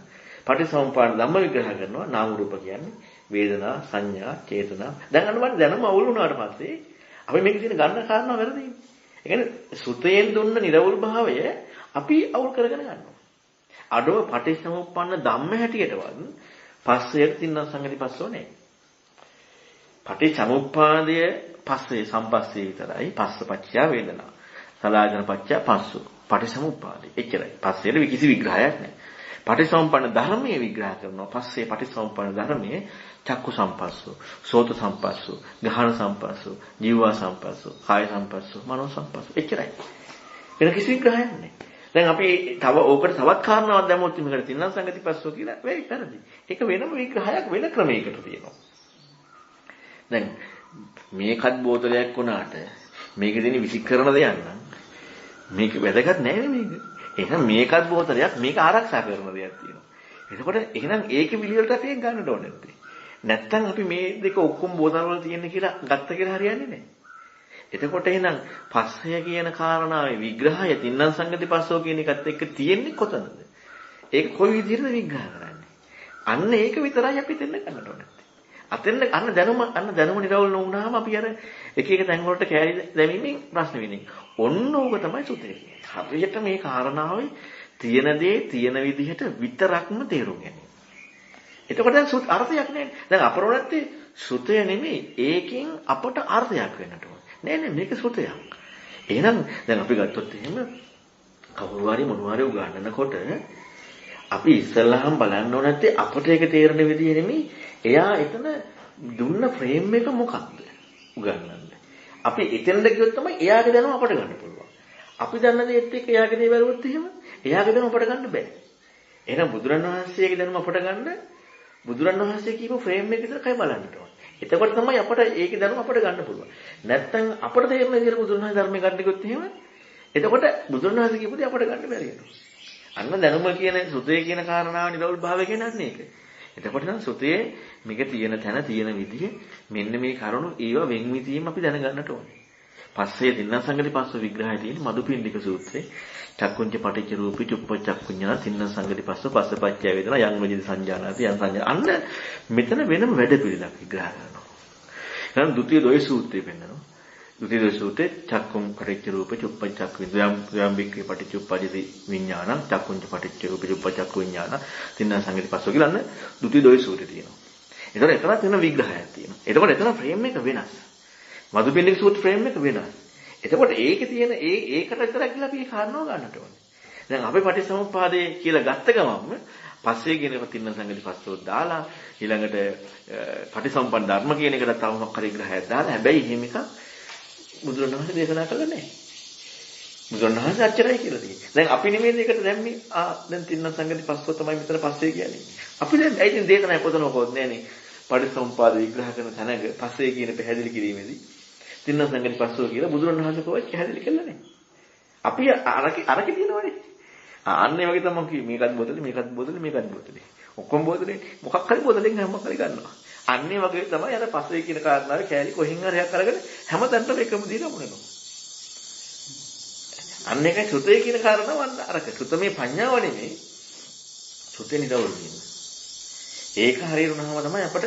පටිච්චසමුප්පන්න ධම්ම විග්‍රහ කරනවා නාම රූප කියන්නේ වේදනා, සංඥා, චේතනා. දැන් අන්න මට දැනම අවුල් වුණාට පස්සේ අපි මේක දින ගන්න කාරණා වැරදියි. ඒ කියන්නේ සුතයෙන් දුන්න නිර්වුල් භාවය අපි අවුල් කරගෙන ගන්නවා. අඩව පටිච්චසමුප්පන්න ධම්ම හැටියටවත් පස්සයට තින්න සංගති පස්සෝ නෑ. පටිච්චසමුප්පාදය පස්සේ සම්පස්සේ විතරයි. පස්සපච්චය වේදනා. සලආයතන පච්චය පස්සෝ. පටිච්චසමුප්පාදය. එච්චරයි. පස්සේට කිසි විග්‍රහයක් නෑ. පටිච්චසමුප්පන්න ධර්මයේ විග්‍රහ කරනවා. පස්සේ පටිච්චසමුප්පන්න ධර්මයේ චක්කු සම්පස්සෝ, සෝත සම්පස්සෝ, ගහන සම්පස්සෝ, ජීවා සම්පස්සෝ, කාය සම්පස්සෝ, මනෝ සම්පස්සෝ. එච්චරයි. වෙන කිසි විග්‍රහයක් නැහැ. දැන් අපි තව ඕකට තවත් කාරණාවක් දැම්මොත් මේකට තින්න සංගතිපස්සෝ කියලා වෙයි වැරදි. ඒක වෙනම විග්‍රහයක් වෙන ක්‍රමයකට තියෙනවා. දැන් මේකත් බෝතලයක් වුණාට මේකේ තියෙන විසිකරන දෙයක් නම් මේක වැදගත් නෑ මේක. එහෙනම් මේකත් බෝතලයක් මේක ආරක්ෂා කරන දෙයක් තියෙනවා. එතකොට එහෙනම් ඒකේ පිළිවෙලට අපි ගන්නට ඕනේ නැත්තේ. නැත්තම් අපි මේ දෙක ඔක්කොම බෝතල් වල තියෙන කියලා ගත්ත කියලා හරියන්නේ නැහැ. එතකොට එහෙනම් පස්සය කියන කාරණාවේ විග්‍රහය තින්නම් සංගතිපස්සෝ කියන එකත් එක්ක තියෙන්නේ කොතනද? ඒක කොයි විදිහටද විග්‍රහ කරන්නේ? අන්න ඒක විතරයි අපි දෙන්න ගන්නට ඕනේ. අතෙන් අන්න දැනුම නිරවුල් නොවුනහම අපි අර එක එක තැන් වලට කැරි දැමීමෙන් ප්‍රශ්න වෙන්නේ. ඔන්න ඕක තමයි සුතේ කියන්නේ. හරියට මේ කාරණාවේ තියෙන දේ තියෙන විදිහට විතරක්ම තේරුම් ගැනීම. එතකොට දැන් අර්ථයක් නෑ. දැන් අපරොණත්තේ සුතය නෙමෙයි. ඒකෙන් අපට අර්ථයක් වෙන්නට ඕනේ. නෑ මේක සුතයක්. එහෙනම් දැන් අපි ගත්තොත් එහෙම කවුරු හරි මොනවා හරි උගන්වනකොට අපි ඉස්සල්ලාම බලන්න ඕන නැත්තේ අපට ඒක තේරෙන විදිහ නෙමෙයි. එයා එතන දුන්න ෆ්‍රේම් එක මොකක්ද උගන්වන්නේ. අපි එතෙන්ද ගියොත් තමයි එයාගේ දැනුම අපට ගන්න පුළුවන්. අපි දන්න දේත් එක්ක එයාගේ දේ බැලුවොත් එහෙම එයාගේ දැනුම අපට ගන්න බෑ. එහෙනම් බුදුරණවහන්සේගේ දැනුම අපට ගන්න බුදුරණවහන්සේ කියපු ෆ්‍රේම් එක විතර කයි බලන්න ඕනේ. එතකොට තමයි අපට ඒකේ දැනුම අපට ගන්න පුළුවන්. නැත්තම් අපට තේරෙන විදිහට බුදුරණවහන්සේ ධර්මය ගන්න ගියොත් එහෙම එතකොට බුදුරණවහන්සේ කියපු දේ අපට ගන්න බැරි වෙනවා. අන්න දැනුම කියන සුතේ කියන කාරණාව නිරවුල් භාවය කියන්නේ ඒක. එතකොට නම් සුතේ මේක තියෙන තැන තියෙන විදිහ මෙන්න මේ කරුණු ඒව වෙන්විතීම අපි දැනගන්නට ඕනේ. පස්සේ දින්න සංගති පස්ස විග්‍රහය තියෙන මදුපිණ්ඩික සූත්‍රයේ චක්කුංච පටිච්ච රූපී චුප්ප චක්කුඤ්ඤා තින්න සංගති පස්ස පස්සපච්චය වේදනා යං වේදිත සංජානාති යං සංජාන. අන්න මෙතන වෙනම වැඩ පිළිලක් විග්‍රහ කරනවා. එහෙනම් ဒုတိ ද්වය සූත්‍රය පෙන්නනවා. ဒုတိ ද්වය සූත්‍රයේ චක්කුං පටිච්ච රූපී චුප්ප චක්කුඤ්ඤා යම් බික්කේ පටිච්චුප්පජිති විඥානං චක්කුංච පටිච්ච රූපී චුප්ප චක්කුඤ්ඤාන තින්න සංගති පස්ස කියලා අන්න ဒုတိ ද්වය සූත්‍රය තියෙනවා. එතකොට එතනත් වෙන විග්‍රහයක් තියෙනවා. එතකොට එතන ෆ්‍රේම් එක වෙනස්. මදුපිණ්ඩික සූත්‍ර ෆ්‍රේම් එක වෙනස්. එතකොට ඒකේ තියෙන ඒකට විතරක් කියලා අපි කාරණාව ගන්නට ඕනේ. දැන් අපි පටිච්චසමුප්පාදේ කියලා ගත්ත ගමන්ම පස්සේ කියන තින්න සංගති පස්සෝ දාලා ඊළඟට පටිසම්පන්න ධර්ම කියන එකට තව මොකක් හරි විග්‍රහයක් දාලා හැබැයි එහෙම එකක් බුදුරණවහන්සේ දේශනා කළා නැහැ. බුදුරණවහන්සේ අච්චරයි කියලා තියෙන්නේ. දැන් අපි නෙමෙයි ඒකට දැම්මේ දැන් තින්න සංගති පස්සෝ තමයි මෙතන පස්සේ කියන්නේ. අපි දැන් ඒ කියන්නේ දේශනා පොතනකොත් නෑනේ. පටිසම්පාද විග්‍රහ කරන තැනක පස්සේ කියන පැහැදිලි කිරීමේදී තින්න සංගති පස්සෝ කියලා බුදුරණවහන්සේ කොහොමද පැහැදිලි කළේ නැහැ. අපි අරකේ තියෙනවනේ. අන්න ඒ වගේ තමයි කිව්වේ මේකත් බෝතලේ මේකත් බෝතලේ මේකත් බෝතලේ. ඔක්කොම බෝතලේ මොකක් හරි බෝතලෙන් හැමක් හරි ගන්නවා. අන්න ඒ වගේ තමයි අර පස්සේ කියන කාරණාවේ කෑලි කොහෙන් හරි එකක් අරගෙන හැමතැනටම එකම දීලා මුණනවා. අන්න ඒකයි සුතේ කියන කාරණාව අන්න අරක. සුතමේ පඤ්ඤාව නෙමෙයි. සුතේ නිරවුල් වෙන්නේ. ඒක හරියට උනහම තමයි අපට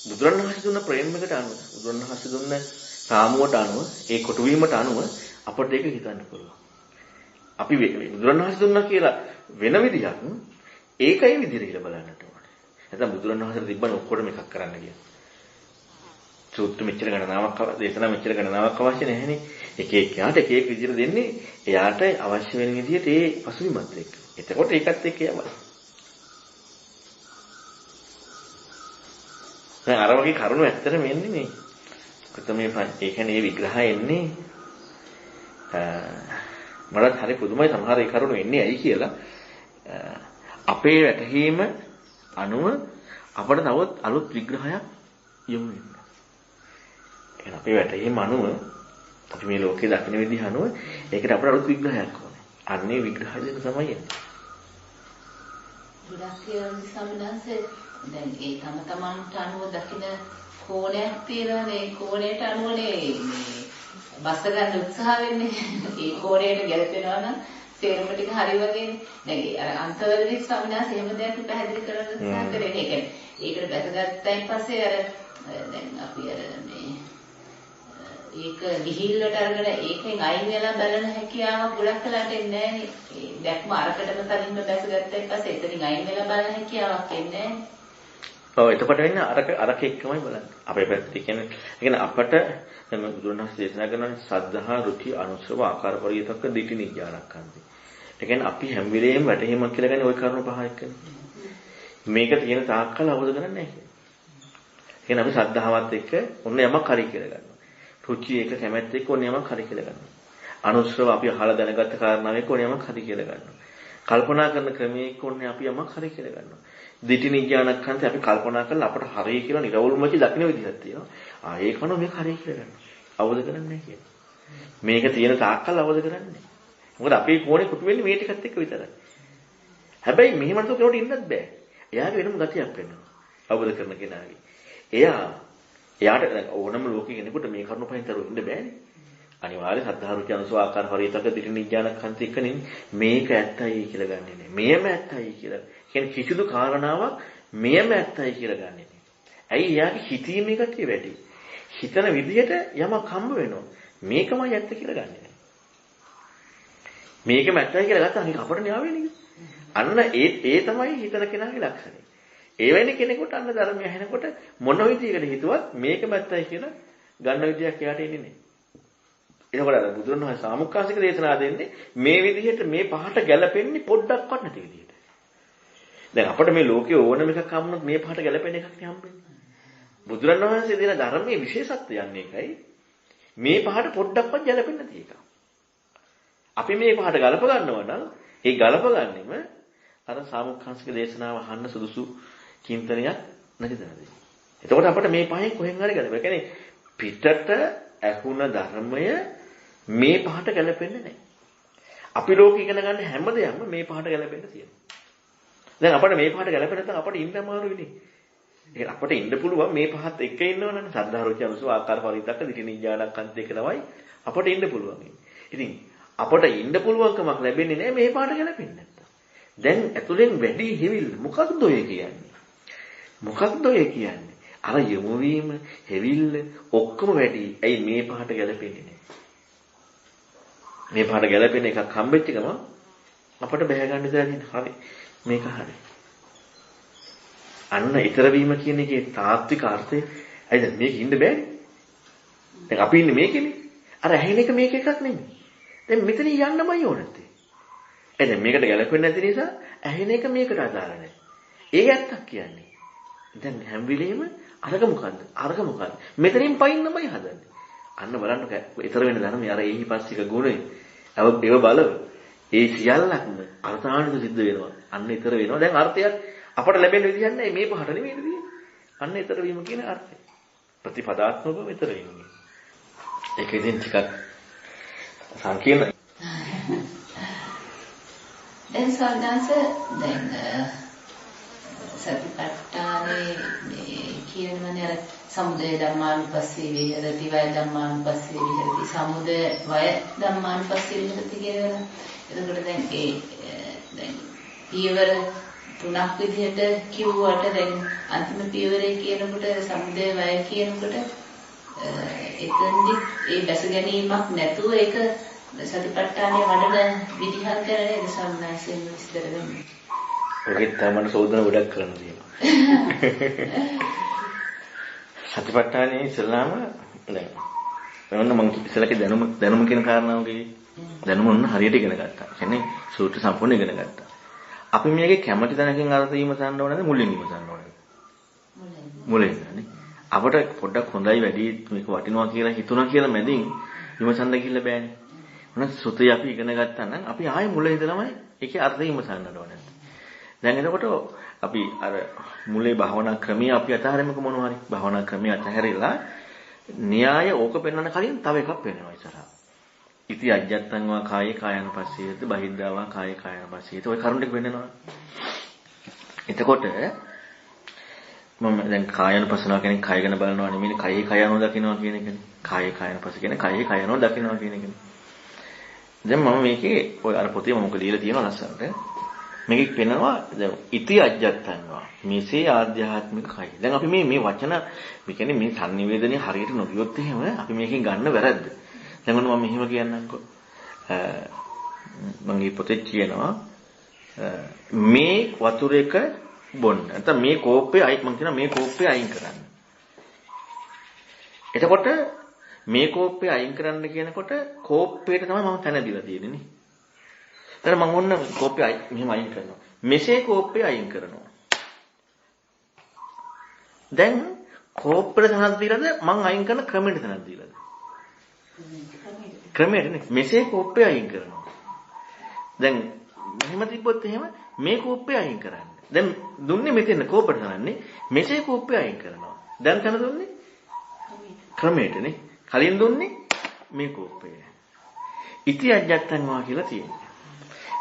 බුදුරණවහන්සේ දුන්න ප්‍රේම එකට අනුව බුදුරණවහන්සේ දුන්න සාමුවට අනුව ඒ කොටු වීමට අනුව අපට ඒක හිතන්න පුළුවන්. අපි බුදුරණවහන්සේ දුන්නා කියලා වෙන විදිහක් ඒකයි විදිහට කියලා බලන්නට ඕනේ. නැත්නම් බුදුරණවහන්සේ තිබ්බන ඔක්කොටම එකක් කරන්න කියලා. සූත්‍ර මෙච්චර ගණනාවක් දේශනා මෙච්චර ගණනාවක් අවශ්‍ය නැහැනේ. එක එක්කයාට එක එක විදිහට දෙන්නේ එයාට අවශ්‍ය වෙන විදිහට ඒ පසුබිමත් එක්ක. එතකොට ඒකත් එක්ක යවල. දැන් අර වගේ කරුණු ඇත්තටම එන්නේ මේ. කොතමේ ඒ කියන්නේ මේ විග්‍රහය එන්නේ මට හරි පුදුමයි සමහර ඒ කරුණු එන්නේ ඇයි කියලා අපේ වැටහීම අනුව අපිට තවත් අලුත් විග්‍රහයක් යොමු වෙනවා. එහෙනම් අපේ වැටහීම අනුව අපි මේ ලෝකේ දකින විදිහ අනුව ඒකට අපිට අලුත් විග්‍රහයක් ඕනේ. අන්නේ විග්‍රහය දෙන්න තමයි එන්නේ. ගොඩක් කියන්නේ සම්මනන්සේ දැන් ඒ තම තමන්ට අනුව දකින කෝණයක් තියෙනවානේ. ඒ කෝණයට අනුවනේ මේ බස්ස ගන්න උත්සාහ වෙන්නේ. ඒ කෝණයට ගැලපෙනවා නම් සේරම ටික හරි වගේනේ. දැන් අර අන්තවලදී ස්වාමිනාස් එහෙම දෙයක් පැහැදිලි කරන්න උත්සාහ කරේ නේ. ඒකට බැසගත්තයින් පස්සේ අර දැන් අපි අර මේ ඒක විහිල්ලට අරගෙන ඒකෙන් අයින් වෙලා බලන හැකියාවක් ගොඩක් වෙලාට එන්නේ නැහැ. ඒ දැක්ම අරකටම තනින්ම බැසගත්තයින් පස්සේ එතනින් අයින් වෙලා බලන හැකියාවක් එන්නේ නැහැ. ඔව් එතකොට වෙන්නේ අරක එක්කමයි බලන්නේ. අපේ පැත්තේ කියන්නේ අපට දැන් බුදුරණස් දේශනා කරන සද්ධා රුචි අනුස්සව ආකාර පරියතක දිටි නිඥානක්ඛන්ති. ඒ කියන්නේ අපි හැම වෙලේම වැටහීමක් කියලා ගන්නේ ওই කරුණු පහ එක්කනේ. මේක තියෙන තාක්කල් අවබෝධ කරන්නේ නැහැ. කියන්නේ අපි සද්ධාවත් එක්ක ඔන්න යමක් හරි කියලා ගන්නවා. රුචි එක කැමැත්ත එක්ක ඔන්න යමක් හරි කියලා ගන්නවා. අනුස්සව අපි අහලා දැනගත්ත කාරණාව එක්ක ඔන්න යමක් හරි කියලා ගන්නවා. කල්පනා කරන ක්‍රමයේ එක්ක ඔන්න අපි යමක් හරි කියලා ගන්නවා. දිටි නිඥානක්ඛන්ති අපි කල්පනා කරලා අපට හරිය කියලා නිරවුල්ම දකින්න විදිහක් තියෙනවා. ඒකනෝ මේක හරිය කියලා ගන්නවා. අවබෝධ කරන්නේ නැහැ කියන්නේ. මේක තියෙන තාක්කල් අවබෝධ කරන්නේ නැහැ. මොකද අපේ කෝණේ කුටු වෙන්නේ මේ ටිකත් එක්ක විතරයි. හැබැයි මෙහෙම නතර කෙනෙකුට ඉන්නත් බෑ. එයාගේ වෙනම ගතියක් වෙනවා. අවබෝධ කරන කෙනාගේ. එයාට ඕනම ලෝකෙ කෙනෙකුට මේ කරුණ පහෙන් තරුව ඉන්න බෑනේ. අනිවාර්ය සද්ධාරුචි අනුසව ආකාර හරියටක දිටි නිඥානක්ඛන්ති එක්කනේ මේක ඇත්තයි කියලා ගන්නෙ නේ. මෙයම ඇත්තයි කියලා. කියන්නේ කිසිදු කාරණාවක් මෙයම ඇත්තයි කියලා ගන්නෙ නේ. ඇයි එයාගේ හිතීමේ කතිය වැඩි. හිතන විදිහට යමක් හම්බ වෙනවා. මේකමයි ඇත්ත කියලා ගන්නෙ නේ. මේකම ඇත්තයි කියලා ගත්තා නික අපට න්යාවෙන්නේ. අන්න ඒ තමයි හිතන කෙනාගේ ලක්ෂණය. ඒ වෙන්නේ කෙනෙකුට අන්න ධර්මය ඇහෙනකොට මොන විදිහකට හිතුවත් මේකම ඇත්තයි කියලා ගන්න විදියක් එයාට එන්නේ නැහැ. එතකොට අර බුදුරණවහන්සේ සාමුක්කාංශික දේශනා දෙන්නේ මේ විදිහට මේ පහට ගැලපෙන්නේ පොඩ්ඩක්වත් නැති විදිහට. දැන් අපිට මේ ලෝකේ ඕනම එකක් හම්බුනොත් මේ පහට ගැලපෙන එකක් නේ හම්බෙන්නේ. බුදුරණවහන්සේ දෙන ධර්මයේ විශේෂත්වය යන්නේ ඒකයි. මේ පහට පොඩ්ඩක්වත් ගැලපෙන්නේ නැති එක. අපි මේ පහට ගලප ගන්නවා නම් ඒ ගලප ගන්නෙම අර සාමුක්කාංශික දේශනාව අහන්න සුදුසු චින්තනයක් නැති තැනදී. එතකොට අපිට මේ පහෙන් කොහෙන් හරි ගැලපෙන්න. ඒ කියන්නේ පිටට ඇහුණ ධර්මය මේ පහට ගැලපෙන්නේ නැහැ. අපි ලෝකෙ ඉගෙන ගන්න හැම දෙයක්ම මේ පහට ගැලපෙන්න තියෙනවා. දැන් අපිට මේ පහට ගැලපෙන්න නැත්නම් අපිට ඉන්න අමාරුයිනේ. ඒක අපිට ඉන්න පුළුවන් මේ පහත් එක්ක ඉන්නවනේ. සද්ධාරෝච අනුසව ආකාර පරිවිතක්ක දිටි නිඥානක් අන්ත එක තමයි අපිට ඉන්න පුළුවන්. ඉතින් අපිට ඉන්න පුළුවන්කමක් ලැබෙන්නේ නැහැ මේ පහට ගැලපෙන්නේ නැත්තම්. දැන් ඇතුලෙන් වැඩි හිවිල් මොකක්ද ඔය කියන්නේ? මොකක්ද ඔය කියන්නේ? අර යොමු වීම, හෙවිල්ල ඔක්කොම වැඩි. ඇයි මේ පහට ගැලපෙන්නේ නැහැ? මේ පහට ගැලපෙන එකක් හම්බෙච්ච ගමන් අපිට බැහැ ගන්න දෙයක් හරි. මේක හරි. අන්න ඊතර වීම කියන එකේ තාත්වික අර්ථය ඇයිද මේක ඉන්න බෑනේ. දැන් අපි ඉන්නේ මේකනේ. අර ඇහෙන එක මේක එකක් නෙමෙයි. දැන් මෙතන යන්නමයි ඕනත්තේ. දැන් මේකට ගැලපෙන්නේ නැති නිසා ඇහෙන එක මේකට අදාළ නැහැ. ඒක ඇත්තක් කියන්නේ. දැන් හැම වෙලෙම අරක මොකද්ද? අරක මොකද්ද? මෙතනින් පයින්නමයි හදන්නේ. අන්න බලන්න ඊතර වෙන ධර්මයේ අර ඒහිපස්සික ගුණය. ඒව බලව. ඒ සියල්ලක්ම අර්ථානුක සිද්ධ වෙනවා. අන්න ඊතර වෙනවා. දැන් අර්ථයක් අපට ලැබෙන විදිහක් නැහැ මේ පහට නෙමෙයි තියෙන්නේ. අන්න ඊතර වීම කියන අර්ථය. ප්‍රතිපදාත්මකව ඊතර වීම. ඒක ඉතින් ටිකක් සංකීර්ණයි. දැන් සල්දාස දැන් සතිපට්ඨානේ මේ කියනවනේ අර සමුදය ධම්මානුපස්සී විහෙරති වය ධම්මානුපස්සී විහෙරති සමුදය වය ධම්මානුපස්සී විහෙරති කියනවා. එතකොට දැන් දැන් පියවර 3ක් විදිහට කිව්වට දැන් අන්තිම පියවරේ කියනකොට සමුදය වය කියනකොට එතෙන්දි ඒ බැස ගැනීමක් නැතුව ඒක සතිපට්ඨානේ වඩන විදිහක් ගැන නේද සම්මාසයෙන් විස්තර වෙන්නේ. ඔකෙත් තමයි සෝදන ගොඩක් කරන්න තියෙනවා. සතිපට්ඨානේ ඉස්සලාම දැන් මොන මම ඉස්සලකේ දැනුම කියන කාරණාව දැනුම ඔන්න හරියට ඉගෙන ගත්තා. කියන්නේ සූත්‍ර සම්පූර්ණ ඉගෙන ගත්තා. අපි මේකේ කැමැති තැනකින් අර්ථ විමසන්න ඕනද මුලින් විමසන්න ඕනද? මුලින් නේ. අපට පොඩ්ඩක් හොඳයි වැඩි මේක වටිනවා කියලා හිතුණා කියලා මැදින් විමසන්න ගිහිල්ලා බෑනේ. මොනවාද සුතේ අපි ඉගෙන ගත්තා නම් අපි ආයෙ මුලින් ඉඳලාමයි ඒකේ අර්ථය විමසන්න ඕනේ. දැන් එතකොට අපි අර මුලේ භාවනා ක්‍රමයේ අපි අතහැරෙමුක මොනවා හරි භාවනා ක්‍රමයේ අතහැරලා න්‍යාය ඕක පෙන්වන්න කලින් තව එකක් වෙනවා ඉස්සරහා. ඉති අජ්ජත්තං වා කායේ කායන පස්සේද බහිද්ධාවා කායේ කායන පස්සේද ඔය කරුණ ටික වෙන්නනවා. එතකොට මම දැන් කායන පස්සනවා කියන්නේ කය ගැන බලනවා නෙමෙයි කයේ කයano දකින්නවා කියන එකනේ. කායේ කායන පස්ස කියන්නේ කයේ කයano දකින්නවා කියන එකනේ. දැන් මම මේකේ ඔය අර පොතේ මම මොකද ලියලා තියෙනවා ලස්සනට. මේකෙත් පෙන්නනවා දැන් ඉති අජ්ජත්තන්වා මේසේ ආධ්‍යාත්මික කය. දැන් අපි මේ වචන මේ කියන්නේ මේ sannivedanaye හරියට නොගියොත් එහෙම අපි මේකෙන් ගන්න වැරද්ද. දැන් මම මෙහෙම කියන්නම්කෝ. මම මේ පොතේ කියනවා මේ වතුර එක බොන්න. නැත්නම් මේ කෝප්පේ මම කියනවා මේ කෝප්පේ අයින් කරන්න. එතකොට මේ කෝප්පේ අයින් කරන්න කියනකොට කෝප්පේට තමයි මම තැන දීලා තියෙන්නේ නේ. දැන් මම ඔන්න කෝප්පේ මෙහෙම අයින් කරනවා. මෙසේ කෝප්පේ අයින් කරනවා. දැන් කෝප්පේට තැනක් දීලාද මම අයින් කරන ක්‍රමයට තැනක් දීලාද? ක්‍රමයට නේ. මෙසේ කෝප්පේ අයින් කරනවා. දැන් මෙහෙම තිබ්බොත් එහෙම මේ කෝප්පේ අයින් කරන්න. දැන් දුන්නේ මෙතන කෝප්පේට තනන්නේ මෙසේ කෝප්පේ අයින් කරනවා. දැන් තන දුන්නේ ක්‍රමයටනේ. කලින් දුන්නේ මේ කෝප්පේ. ඉති අජ්ජත්තං වා කියලා තියෙනවා.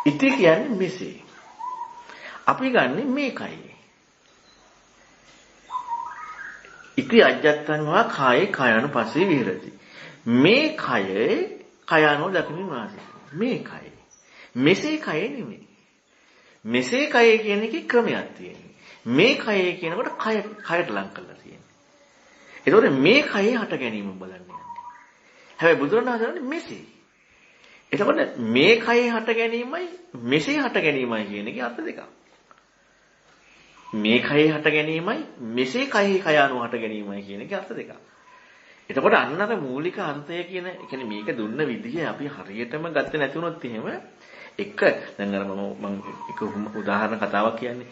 ඉති කියන්නේ මෙසේ. අපි ගන්නෙ මේකයි. ඉති අජ්ජත්තං වා කායේ කායano පස්සේ විහෙරති. මේ කයේ කයano දකින්න වාසය. මේ කය. මෙසේ කය නෙමෙයි. මෙසේ කය කියන එකේ ක්‍රමයක් තියෙනවා. මේ කය කියනකොට කයට ලං කරලා තියෙනවා. ඒතකොට මේ කයේ හට ගැනීම බලන්න යන්නේ. හැබැයි බුදුරණවහන්සේ කියන්නේ මෙසේ. එතකොට මේ කයේ හට ගැනීමයි මෙසේ හට ගැනීමයි කියන එකේ අර්ථ දෙකක්. මේ කයේ හට ගැනීමයි මෙසේ කයේ කය අනුව හට ගැනීමයි කියන එකේ අර්ථ දෙකක්. එතකොට අන්න අර මූලික අර්ථය කියන්නේ මේක දුන්න විදිහ අපි හරියටම ගත්තේ නැති වුණොත් එහෙම දැන් අර මම එක උදාහරණ කතාවක් කියන්නේ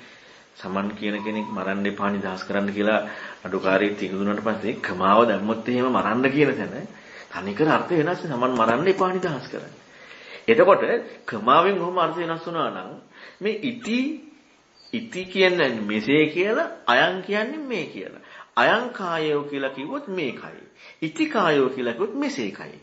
සමන් කියන කෙනෙක් මරන්න එපා නිදහස් කරන්න කියලා අඩුකාරී තිඟුණාට පස්සේ ක්‍රමාව දැම්මොත් එහෙම මරන්න කියන තැන තනිකර අර්ථය වෙනස් සමන් මරන්න එපා නිදහස් කරන්න. එතකොට ක්‍රමාවෙන් කොහොම අර්ථ වෙනස් වුණා නම් මේ ඉති කියන්නේ මෙසේ කියලා අයන් කියන්නේ මේ කියලා. අයං කායෝ කියලා කිව්වොත් මේකයි. ඉති කායෝ කියලා කිව්වොත් මෙසේකයි.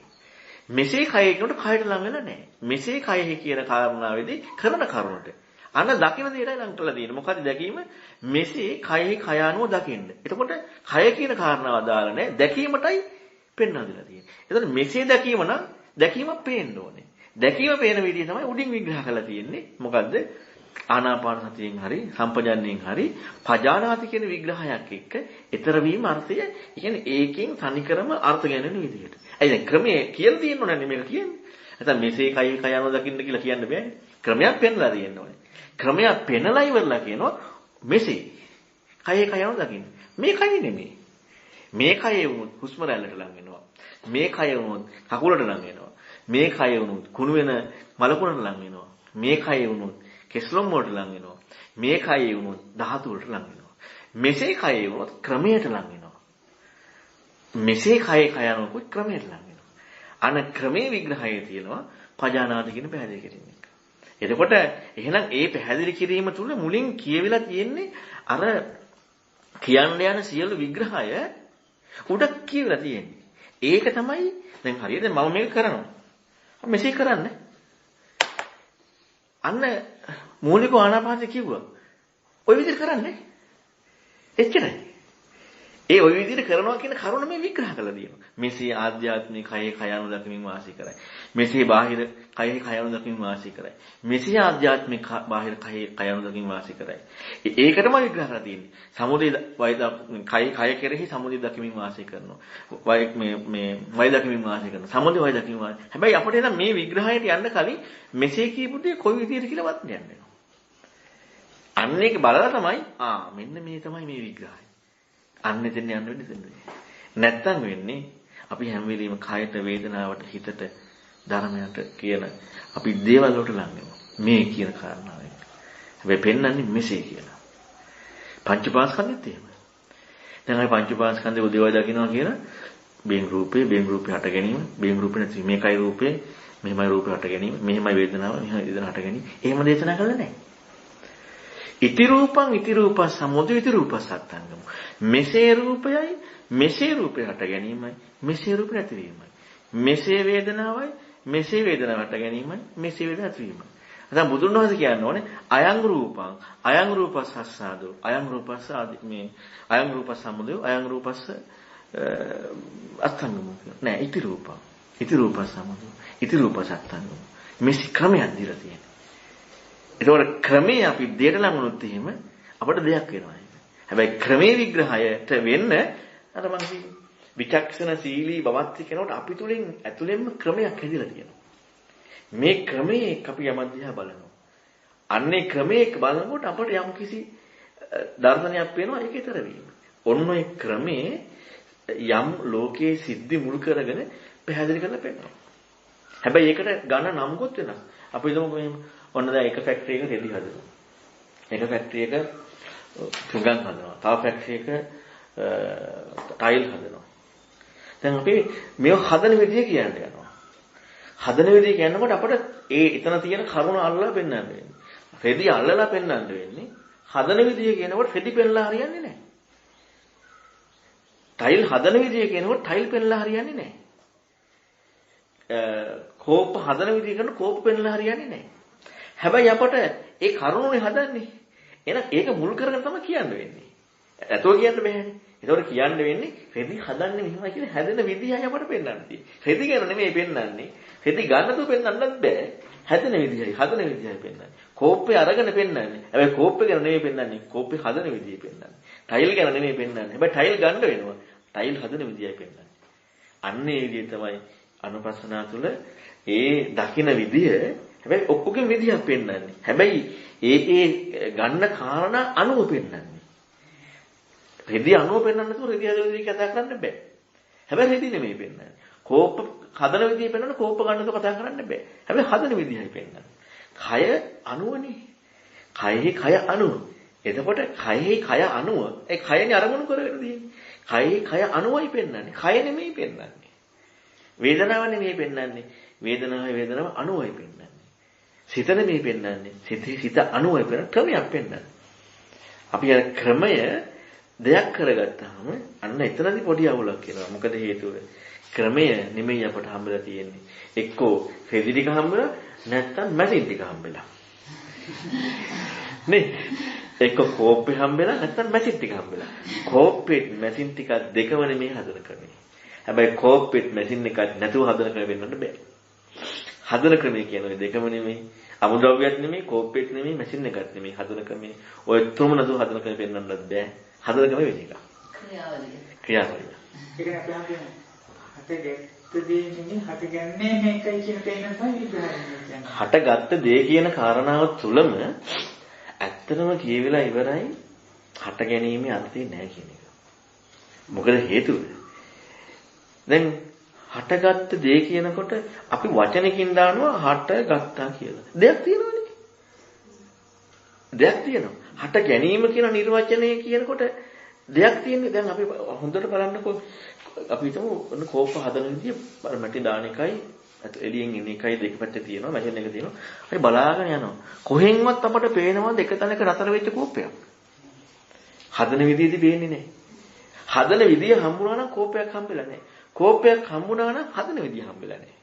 මෙසේ කය කියනකොට කයට ළඟ වෙලා නැහැ. මෙසේ කයෙහි කියන කාරණාවේදී කරන කරුණට. අන්න දකින්න දෙයටයි ලං කරලා තියෙන්නේ. මොකද දැකීම මෙසේ කයෙහි කය අනුව දකින්න. එතකොට කය කියන කාරණාව අදාළ නැහැ. දැකීමටයි පෙන්වන්න දෙලා තියෙන්නේ. එතකොට මෙසේ දැකීම නම් දැකීම පේන්න ඕනේ. දැකීම පේන විදිහ තමයි උඩින් විග්‍රහ කරලා තියෙන්නේ. මොකද්ද? ආනාපාන සතියෙන් හරි සම්පජන්ණයෙන් හරි පජානාති කියන විග්‍රහයක් එක්ක ඊතර වීම අර්ථය කියන්නේ ඒකෙන් තනිකරම අර්ථ ගැනෙන විදිහට. ඒ දැන් ක්‍රමයේ කියලා තියෙන්න ඕනේ මේක කියන්නේ. නැත්නම් මෙසේ කය යනවා දකින්න කියලා කියන්න බෑනේ. ක්‍රමයක් පෙන්ලා තියෙන්න ඕනේ. ක්‍රමයක් පෙන්ලා ඉවරලා කියනවා මෙසේ කය යනවා දකින්න. මේ කය නෙමෙයි. මේ කය වුණොත් හුස්ම රැල්ලට ලං වෙනවා. මේ කය වුණොත් කකුලට ලං වෙනවා. මේ කය වුණොත් කුණු වෙන මලකුණට ලං වෙනවා. මේ කය වුණොත් කෙස්ලොම් වලට ලං වෙනවා. මේ කය වුණොත් ධාතු වලට ලං වෙනවා. මෙසේ කය වුණොත් ක්‍රමයට ලං වෙනවා. මෙසේ කය යනකොට ක්‍රමයට ලං වෙනවා. අන ක්‍රමේ විග්‍රහයේ තියෙනවා පජානාති කියන පැහැදිලි කිරීම එක. එතකොට එහෙනම් ඒ පැහැදිලි කිරීම තුල මුලින් කියවිලා තියෙන්නේ අර කියන්න යන සියලු විග්‍රහය උඩ කියවිලා තියෙන්නේ. ඒක තමයි දැන් හරියට මම මේක කරනවා. මෙසේ කරන්නේ. අන්න මූලික ආනාපානසතිය කිව්වා. ওই විදිහට කරන්නේ. එච්චරයි. ඒ ওই විදිහට කරනවා කියන කරුණ මේ විග්‍රහ කරලා තියෙනවා. මෙසේ ආධ්‍යාත්මික කයේ කය අනු දකිමින් වාසය කරයි. මෙසේ බාහිර කයේ කය අනු දකිමින් වාසය කරයි. මෙසේ ආධ්‍යාත්මික බාහිර කයේ කය අනු දකිමින් වාසය කරයි. ඒකටම විග්‍රහ කරලා තියෙන්නේ. සමුදේ කය කෙරෙහි සමුදේ දකිමින් වාසය කරනවා. වය දකිමින් වාසය කරනවා. සමුදේ වය දකිමින් වාසය. හැබැයි අපිට එන මේ විග්‍රහයට යන්න කලින් මෙසේ කියපු දේ කොයි විදිහට කියලා වත් යන්නේ. අන්න ඒක බලලා තමයි මෙන්න මේ තමයි මේ විග්‍රහය. අන්න එතන යන්න වෙන්නේ. නැත්තම් වෙන්නේ අපි හැම වෙලෙම කායට වේදනාවට හිතට ධර්මයට කියන අපි දේවල් වලට ලං වෙනවා. මේ කියන කාරණාවෙන්. හැබැයි පෙන්වන්නේ මෙසේ කියලා. පංච පාස්කන්ධෙත් එහෙම. දැන් අපි පංච පාස්කන්ධේ උදේවයි දකින්නවා කියලා බෙන් රූපේ හට ගැනීම, බෙන් රූපේ නැති මේකයි රූපේ, මෙහෙමයි රූපේ හට ගැනීම, මෙහෙමයි වේදනාව, මෙහෙමයි වේදනාව හට ගැනීම. එහෙම දේශනා කළා නැහැ. ඉති රූපං සමුදය ඉති රූපසත්තංගම. මෙසේ රූපයයි මෙසේ රූපේ හට ගැනීමයි මෙසේ රූප නැතිවීමයි. මෙසේ වේදනාවයි මෙසේ වේදනාව හට ගැනීමයි මෙසේ වේදනාව නැතිවීමයි. අද බුදුන් වහන්සේ කියන්නේ අයං රූපස්සාදෝ අයං රූපස්ස මේ අයං රූපස් සමුදය අයං රූපස්ස අත්තංගම නෑ ඉති රූපස් සමුදය ඉති රූපසත්තංගම. මේ ක්‍රමයක් දීලා තියෙනවා. ඒතකොට ක්‍රමයේ අපි දෙයට ලඟුනොත් එහෙම අපිට දෙයක් වෙනවා. හැබැයි ක්‍රමයේ විග්‍රහයට වෙන්න අර මම කිව්වේ විචක්ෂණ සීලී බවත් කියනකොට අපි තුලින් ඇතුළෙන්ම ක්‍රමයක් හැදිලා තියෙනවා. මේ ක්‍රමයේ අපි යමක් දිහා බලනවා. අන්නේ ක්‍රමයේ බලනකොට අපිට යම් කිසි දර්ශනයක් වෙනවා ඒක ඊතර වීම. ඔන්න ඔය ක්‍රමයේ යම් ලෝකයේ සිද්ධි මුල් කරගෙන පැහැදිලි කරලා පෙන්නනවා. හැබැයි ඒකට ගන්න නම්කොත් වෙනස්. අපි හිතමු ඔන්න දැන් එක ෆැක්ටරි එකක රෙදි හදනවා. එක ෆැක්ටරි එක තුගන් හදනවා. තව ෆැක්ටරි එක ටයිල් හදනවා. දැන් අපි මේව හදන විදිය කියන්න යනවා. හදන විදිය කියනකොට අපිට ඒ එතන තියෙන කරුණ අල්ලලා පෙන්වන්න වෙන්නේ. රෙදි අල්ලලා පෙන්වන්න වෙන්නේ. හදන විදිය කියනකොට රෙදි පෙන්ලා හරියන්නේ නැහැ. ටයිල් හදන විදිය කියනකොට ටයිල් පෙන්ලා හරියන්නේ නැහැ. කෝප හදන විදිය කරනකොට කෝප පෙන්ලා හරියන්නේ නැහැ. හැබැයි අපට ඒ කරුණුනේ හදන්නේ. එහෙනම් ඒක මුල් කරගෙන තමයි කියන්න වෙන්නේ. ඇතෝ කියන්න බෑනේ. ඒතකොට කියන්න වෙන්නේ රෙදි හදන්නේ මෙහෙමයි කියලා හැදෙන විදිහයි අපට පෙන්වන්න තියෙන්නේ. රෙදි ගැන නෙමෙයි පෙන්වන්නේ. රෙදි ගන්න තු පෙන්වන්නත් බෑ. හැදෙන විදිහයි හදන විදිහයි පෙන්වන්නේ. කෝප්පේ අරගෙන පෙන්වන්නේ. හැබැයි කෝප්පේ ගැන නෙමෙයි පෙන්වන්නේ. කෝප්පේ හදන විදිහයි පෙන්වන්නේ. ටයිල් ගැන නෙමෙයි පෙන්වන්නේ. හැබැයි ටයිල් ගන්න වෙනවා. ටයිල් හදන විදිහයි පෙන්වන්නේ. අන්න ඒ විදිහ තමයි අනුපස්සනා තුළ ඒ දකින විදිය හැබැයි ඔක්කොගෙම විදියක් පෙන්වන්නේ. හැබැයි ඒ ගන්න කාරණා අනුව පෙන්වන්නේ. රෙදි අනුව පෙන්වන්න නැතුව රෙදි හදන විදිහ කතා කරන්න බෑ. හැබැයි රෙදි නෙමෙයි පෙන්වන්නේ. කෝප හදන විදිය පෙන්වන්න කෝප ගන්නද කතා කරන්න බෑ. හැබැයි හදන විදියයි පෙන්වන්නේ. කය අණුවනේ. කයෙහි කය අණුව. එතකොට කයෙහි කය අණුව ඒ කයනේ අරමුණු කරගෙන තියෙන්නේ. කයෙහි කය අණුවයි පෙන්වන්නේ. කය නෙමෙයි පෙන්වන්නේ. වේදනාව නෙමෙයි පෙන්වන්නේ. වේදනාව අණුවයි පෙන්වන්නේ. සිත නෙමෙයි පෙන්වන්නේ. සිත අණුවයි පෙන්වන ක්‍රමයක් පෙන්වන්නේ. අපි අර ක්‍රමය දෙයක් කරගත්තාම අන්න එතනදී පොඩි අවුලක් එනවා. මොකද හේතුව? ක්‍රමය නෙමෙයි අපට හම්බෙලා තියෙන්නේ. එක්කෝ රෙදි ටික හම්බෙලා නැත්නම් මැෂින් ටික හම්බෙලා. නේ? එක්ක කෝප්පේ හම්බෙලා නැත්නම් මැෂින් ටික හම්බෙලා. කෝප්පෙත් මැෂින් ටික දෙකම නෙමෙයි හදන ක්‍රමය. හැබැයි කෝප්පෙත් මැෂින් එකක් නැතුව හදන ක්‍රමෙ වෙන්නත් බෑ. හදන ක්‍රමය කියන ඔය දෙකම නෙමෙයි. අමුද්‍රව්‍යයක් නෙමෙයි, කෝප්පෙත් නෙමෙයි, මැෂින් එකක් නෙමෙයි හදන ක්‍රමය. ඔය තුනම නැතුව හදන ක්‍රමෙ වෙන්නත් බෑ. හදන ක්‍රමෙ වෙන එක. ක්‍රියාවලිය. ඒක නෑ අපහන් කියන. හටගත්තදී නෙමෙයි හටගන්නේ මේකයි කියන තේන තමයි විග්‍රහය කියන්නේ. හටගත්ත දේ කියන කාරණාව තුලම ඇත්තම කියවිලා ඉවරයි හට ගැනීමේ අර්ථය නැහැ කියන එක. මොකද හේතුව? දැන් හටගත්ත දේ කියනකොට අපි වචනකින් දානවා හටගත්තා කියලා. දෙයක් තියෙනවනේ. දෙයක් තියෙනවා. හට ගැනීම කියන නිර්වචනය කියනකොට දෙයක් තියෙන්නේ. දැන් අපි හොඳට බලන්නකෝ අපි හිතමු කෝප හදන විදිය මැටි දාන එකයි එළියෙන් එන එකයි දෙක පැත්තේ තියෙනවා මැෂින් එක තියෙනවා. අපි බලාගෙන යනවා. කොහෙන්වත් අපට පේනවද එක තැනක නතර වෙච්ච කෝපයක්? හදන විදියදී පේන්නේ නැහැ. හදන විදිය හම්බුනා නම් කෝපයක් හම්බෙලා නැහැ. කෝපයක් හම්බුනා නම් හදන විදිය හම්බෙලා නැහැ.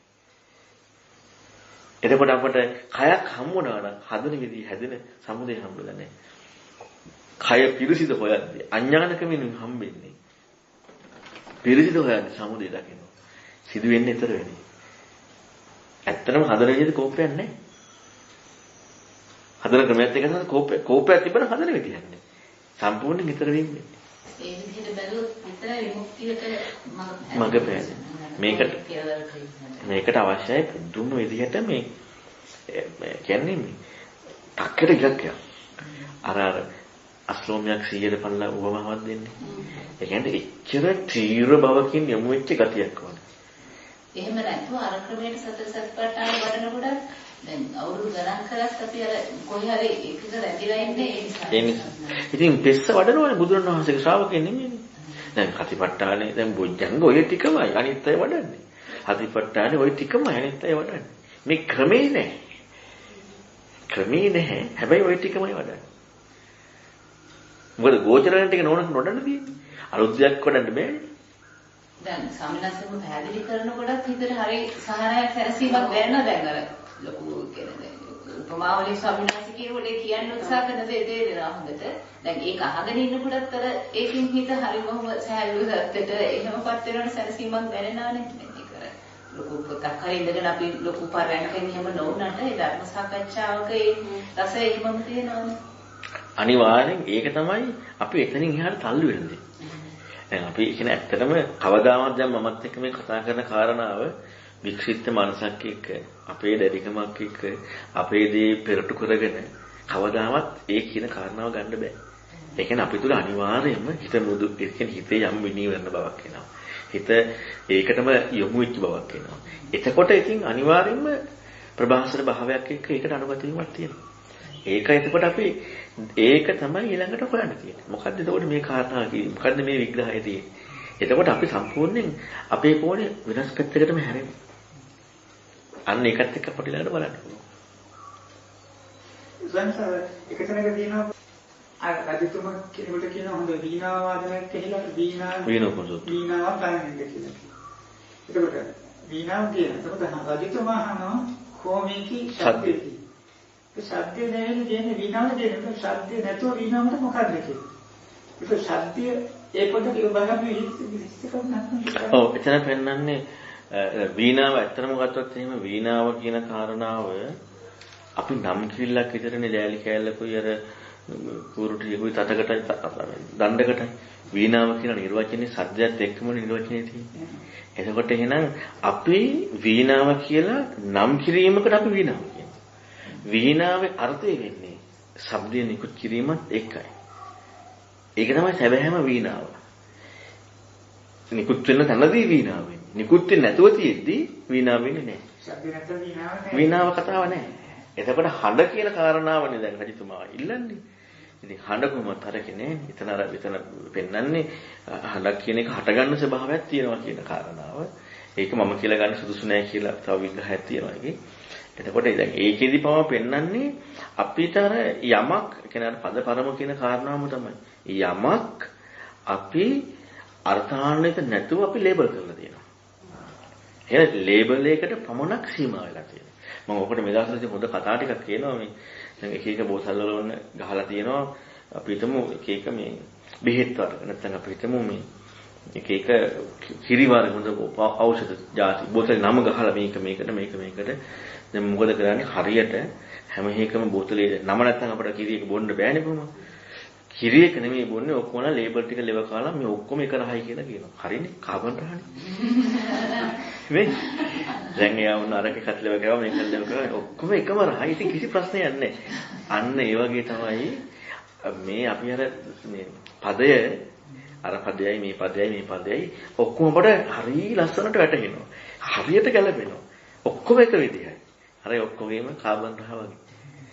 එතකොට අපට කයක් හම්බුනා නම් හදන විදිය හැදෙන සමුදේ හම්බෙලා නැහැ. කය පිරිසිදු හොයද්දී අඥානකමින් හම්බෙන්නේ. පිරිසිදු හොයද්දී සමුදේ දකින්න. සිදු වෙන්නේ ඊතර වෙන්නේ. ඇත්තටම හදන විදිහට කෝපයක් නැහැ. හදන ක්‍රමයක් එක තමයි කෝපයක් තිබ්බම හදන විදිහක් නැහැ. සම්පූර්ණයෙන් ඊතර වෙන්නේ. ඒ විදිහට බැලුවොත් විතරයි විමුක්තියට මඟ පෑදෙන්නේ. මේකට අවශ්‍යයි පුදුම විදිහට මේ කියන්නේ මේ ටක්කර ඉලක්කයක්. අර අස්ලෝමයක් 100ට පල්ලා උවමහවක් දෙන්නේ. ඒ කියන්නේ එච්චර තීව්‍ර බවකින් යොමු වෙච්ච ගතියක් වගේ. එහෙම නැතුව අර ක්‍රමයට සතර සතිපට්ඨාන වඩනකොට දැන් අවුරුදු ගණන් කරත් අපි අර කොහේ හරි එකක රැඳිලා ඉන්නේ ඒ නිසා. ඉතින් පෙස්ස වඩනවනේ බුදුරණවහන්සේගේ ශ්‍රාවකයන් නෙමෙයි. දැන් සතිපට්ඨානේ දැන් බොජ්ජංග ඔය ටිකමයි අනිත් අය වඩන්නේ. සතිපට්ඨානේ ඔය ටිකමයි අනිත් අය වඩන්නේ. මේ ක්‍රමේ නැහැ. ක්‍රමේ නැහැ. හැබැයි ඔය ටිකමයි වඩන්නේ. මොකද ගෝචරණ ටික නොඩන්න තියෙන්නේ. අලුත් දෙයක් වඩන්න බෑනේ. දැන් සාමිනාසෙම පැහැදිලි කරනකොටත් හිතට හරි සහනයක් සැනසීමක් දැනෙනවා දැන් අර ලොකු කියන්නේ උපමාවලින් සාමිනාසි කියනකොට කියන්න උත්සාහ කරන දේ දෙනවා හොඳට. දැන් ඒක අහගෙන ඉන්නකොටත් අර ඒකින් හිත හරි බොහොම සහැල්ලු සත්‍යෙට එහෙමපත් වෙනවට සැනසීමක් දැනෙනවනේ. මේක අර ලොකු පොතක් හරි ඉඳගෙන අපි ලොකු පරයන්කෙන් එහෙම නොවුනට ඒ ධර්ම සාකච්ඡාවක ඒ රසය එහෙමම තියෙනවනේ. අනිවාර්යෙන් ඒක තමයි අපි එතනින් එහාට තල්ලු වෙන්නේ. දැන් අපි කියන්නේ ඇත්තටම කවදාවත් දැන් මමත් එක්ක මේ කතා කරන කාරණාව වික්ෂිප්ත මනසක් එක්ක අපේ දැඩිකමක් එක්ක අපේ දේ පෙරටු කරගෙන කවදාවත් ඒ කියන කාරණාව ගන්න බෑ. ඒ කියන්නේ අපි තුල අනිවාර්යයෙන්ම හිත මුදු ඒ කියන්නේ හිතේ යම් විනීවරණ බවක් එනවා. හිත ඒකටම යොමු වෙච්ච බවක් එනවා. එතකොට ඉතින් අනිවාර්යයෙන්ම ප්‍රභාසර භාවයක් එක්ක ඒකට අනුගත වීමක් තියෙනවා. ඒක එතකොට අපි ඒක තමයි ඊළඟට හොයන්න තියෙන්නේ. මොකද්ද එතකොට මේ කාරණා කියන්නේ? මොකද්ද මේ විග්‍රහය තියෙන්නේ? එතකොට අපි සම්පූර්ණයෙන් අපේ පොණේ වෙනස් පැත්තකටම හැරෙනවා. අන්න ඒකත් එක්ක අපිට ඊළඟට බලන්න පුළුවන්. සංසාර එක තැනක තියෙනවා අර රජතුමා කෙනෙකුට කියනවා හොඳ වීණා වාදනයක් කියලා වීණාව ගන්නද කියලා. එතකොට වීණාව කියන. එතකොට රජතුමා අහනවා කොමේකි ශබ්දේකි. ඒ ශබ්දේ දැනෙන්නේ කියන්නේ වීණාවට දෙන්නේ. ශබ්දේ නැතුව වීණාවට මොකක්ද කියන්නේ? ඒක ශබ්දය ඒ පොඩ්ඩක් ඒ බලන්න විස්තර කරන්න. ඔව් එතන පෙන්නන්නේ වීණාව ඇත්තටම ගත්තොත් එහෙම වීණාව කියන කාරණාව අපි නම් කිල්ලක් විතරනේ ලෑලි කෑල්ලකුයි අර කුරුටියකුයි තටකටයි දණ්ඩකටයි වීණාව කියන නිර්වචනේ සද්දයත් එක්කම නිර්වචනේ තියෙන්නේ. එතකොට එහෙනම් අපි වීණාව කියලා නම් කිරීමකට අපි වීණාව කියනවා. වීණාවේ අර්ථය වෙන්නේ ශබ්දය නිකුත් කිරීමත් එකයි. ඒක තමයි සැබෑම වීණාව. නිකුත් වෙන තැනදී වීණාව වෙන්නේ. නිකුත් වෙන්නේ නැතුව තියෙද්දි වීණාව වෙන්නේ නැහැ. ශබ්ද නැත්නම් වීණාව නැහැ. වීණාව කතාව නැහැ. එතකොට හඬ කියන කාරණාවනේ දැන් රජතුමා ඉල්ලන්නේ. ඉතින් හඬ කොහොමද හරකනේ? එතන පෙන්වන්නේ හඬක් කියන එක හටගන්න ස්වභාවයක් තියෙනවා කියන කාරණාව. ඒක මම කියලා ගන්න සුදුසු නැහැ කියලා තව විග්‍රහයක් තියෙනවා ඒකේ. එතකොට දැන් ඒකෙදි පව පෙන්වන්නේ අපිට අර යමක් කියන්නේ පද පරම කියන කාරණාවම තමයි. යමක් අපි අර්ථාන්විත නැතුව අපි ලේබල් කරලා තියෙනවා. එහෙනම් ලේබල් එකකට පමණක් සීමා වෙලා තියෙනවා. මම ඔකට මේ දවස්වලදී හොඳ කතා ටිකක් කියනවා මේ. දැන් එක එක බෝසල් වල වුණ ගහලා තියෙනවා. අපි හිතමු එක එක මේ බෙහෙත් වර්ග නැත්නම් අපි හිතමු මේ එක එක කිරි වර්ග හොඳ ඖෂධ ಜಾති බෝතලේ නම ගහලා මේකට දැන් මොකද කරන්නේ හරියට හැම එකම බෝතලේ නම නැත්නම් අපිට කිරි එක බොන්න බෑනේ කොහොම කිරි එක නෙමෙයි බොන්නේ ඔක්කොම ලේබල් ටික ලෙව කාලා මේ ඔක්කොම එක රහයි කියලා කියනවා හරිනේ කාබන් රහනේ මේ දැන් එයා වුණ අරක එකත් ලෙව කරා මේක ලෙව කරා ඔක්කොම එකම රහයි ඉතින් කිසි ප්‍රශ්නයක් නැහැ අන්න ඒ වගේ තමයි මේ අපි අර මේ පදය අර පදයයි මේ පදයයි ඔක්කොම අපට හරිය ලස්සනට වැටහෙනවා. හරියට ගැලපෙනවා. ඔක්කොම එක විදිහයි. අර ඔක්කොගේම කාබන් රහ වගේ.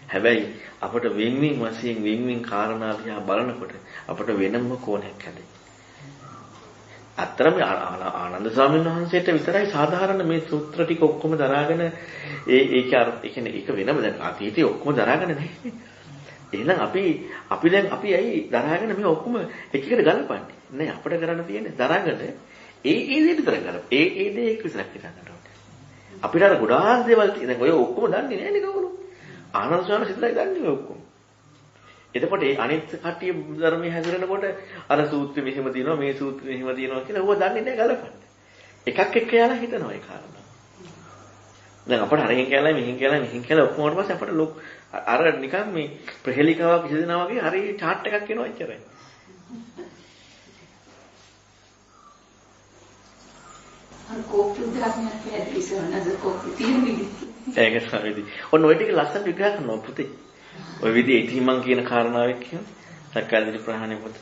හැබැයි අපට වෙන්වෙන් කාරණා දිහා බලනකොට අපට වෙනම කෝණයක් හැදේ. අත්‍තරම ආනන්ද ස්වාමීන් වහන්සේට විතරයි සාධාරණ මේ සූත්‍ර ටික ඔක්කොම දරාගෙන ඒක කියන්නේ ඒක වෙනම දැන් අතීතේ ඔක්කොම දරාගෙන නැහැ. එහෙනම් අපි ඇයි දරාගෙන මේ ඔක්කොම එකකට ගලපන්නේ? නෑ අපිට කරන්න තියෙන්නේ දරාගෙන ඒ දේ විතර ගලප. ඒ දේ එක්ක විතරක් හිතන්න ඕනේ. අපිට අර ගොඩාක් දේවල් තියෙන. දැන් ඔය ඔක්කොම දන්නේ නෑනේ කවුරු. ආනන්ද ස්වාමීන් වහන්සේ දන්නේ ඔය ඔක්කොම. එතකොට ඒ අනිත් කට්ටිය ධර්මයේ හැදෙනකොට අර සූත්‍රෙ මෙහෙම තියෙනවා මේ සූත්‍රෙ මෙහෙම තියෙනවා කියලා ඌව දන්නේ නෑ ගලපන්න. එකක් එක්ක යාලා හිතනවා ඒ කාරණා. දැන් අපිට අරගෙන කියලා මෙහෙන් කියලා ඔක්කොම ඊට පස්සේ අපිට අර නිකන් මේ ප්‍රහෙලිකාවක් ඉස්සෙනවා වගේ හරිය chart එකක් එනවා එච්චරයි. අර කෝප්පු දාන්න පැහැදිලි සරණද කෝප්පු තියෙන විදිහ. ඒක තමයි. ඔන්න ඔය ටික ලස්සන විග්‍රහ කරනවා පුතේ. ඔය විදිහේ ඉතිමන් කියන කාරණාවක් කියන සක්කාය දිට්ඨි ප්‍රහාණය පොත.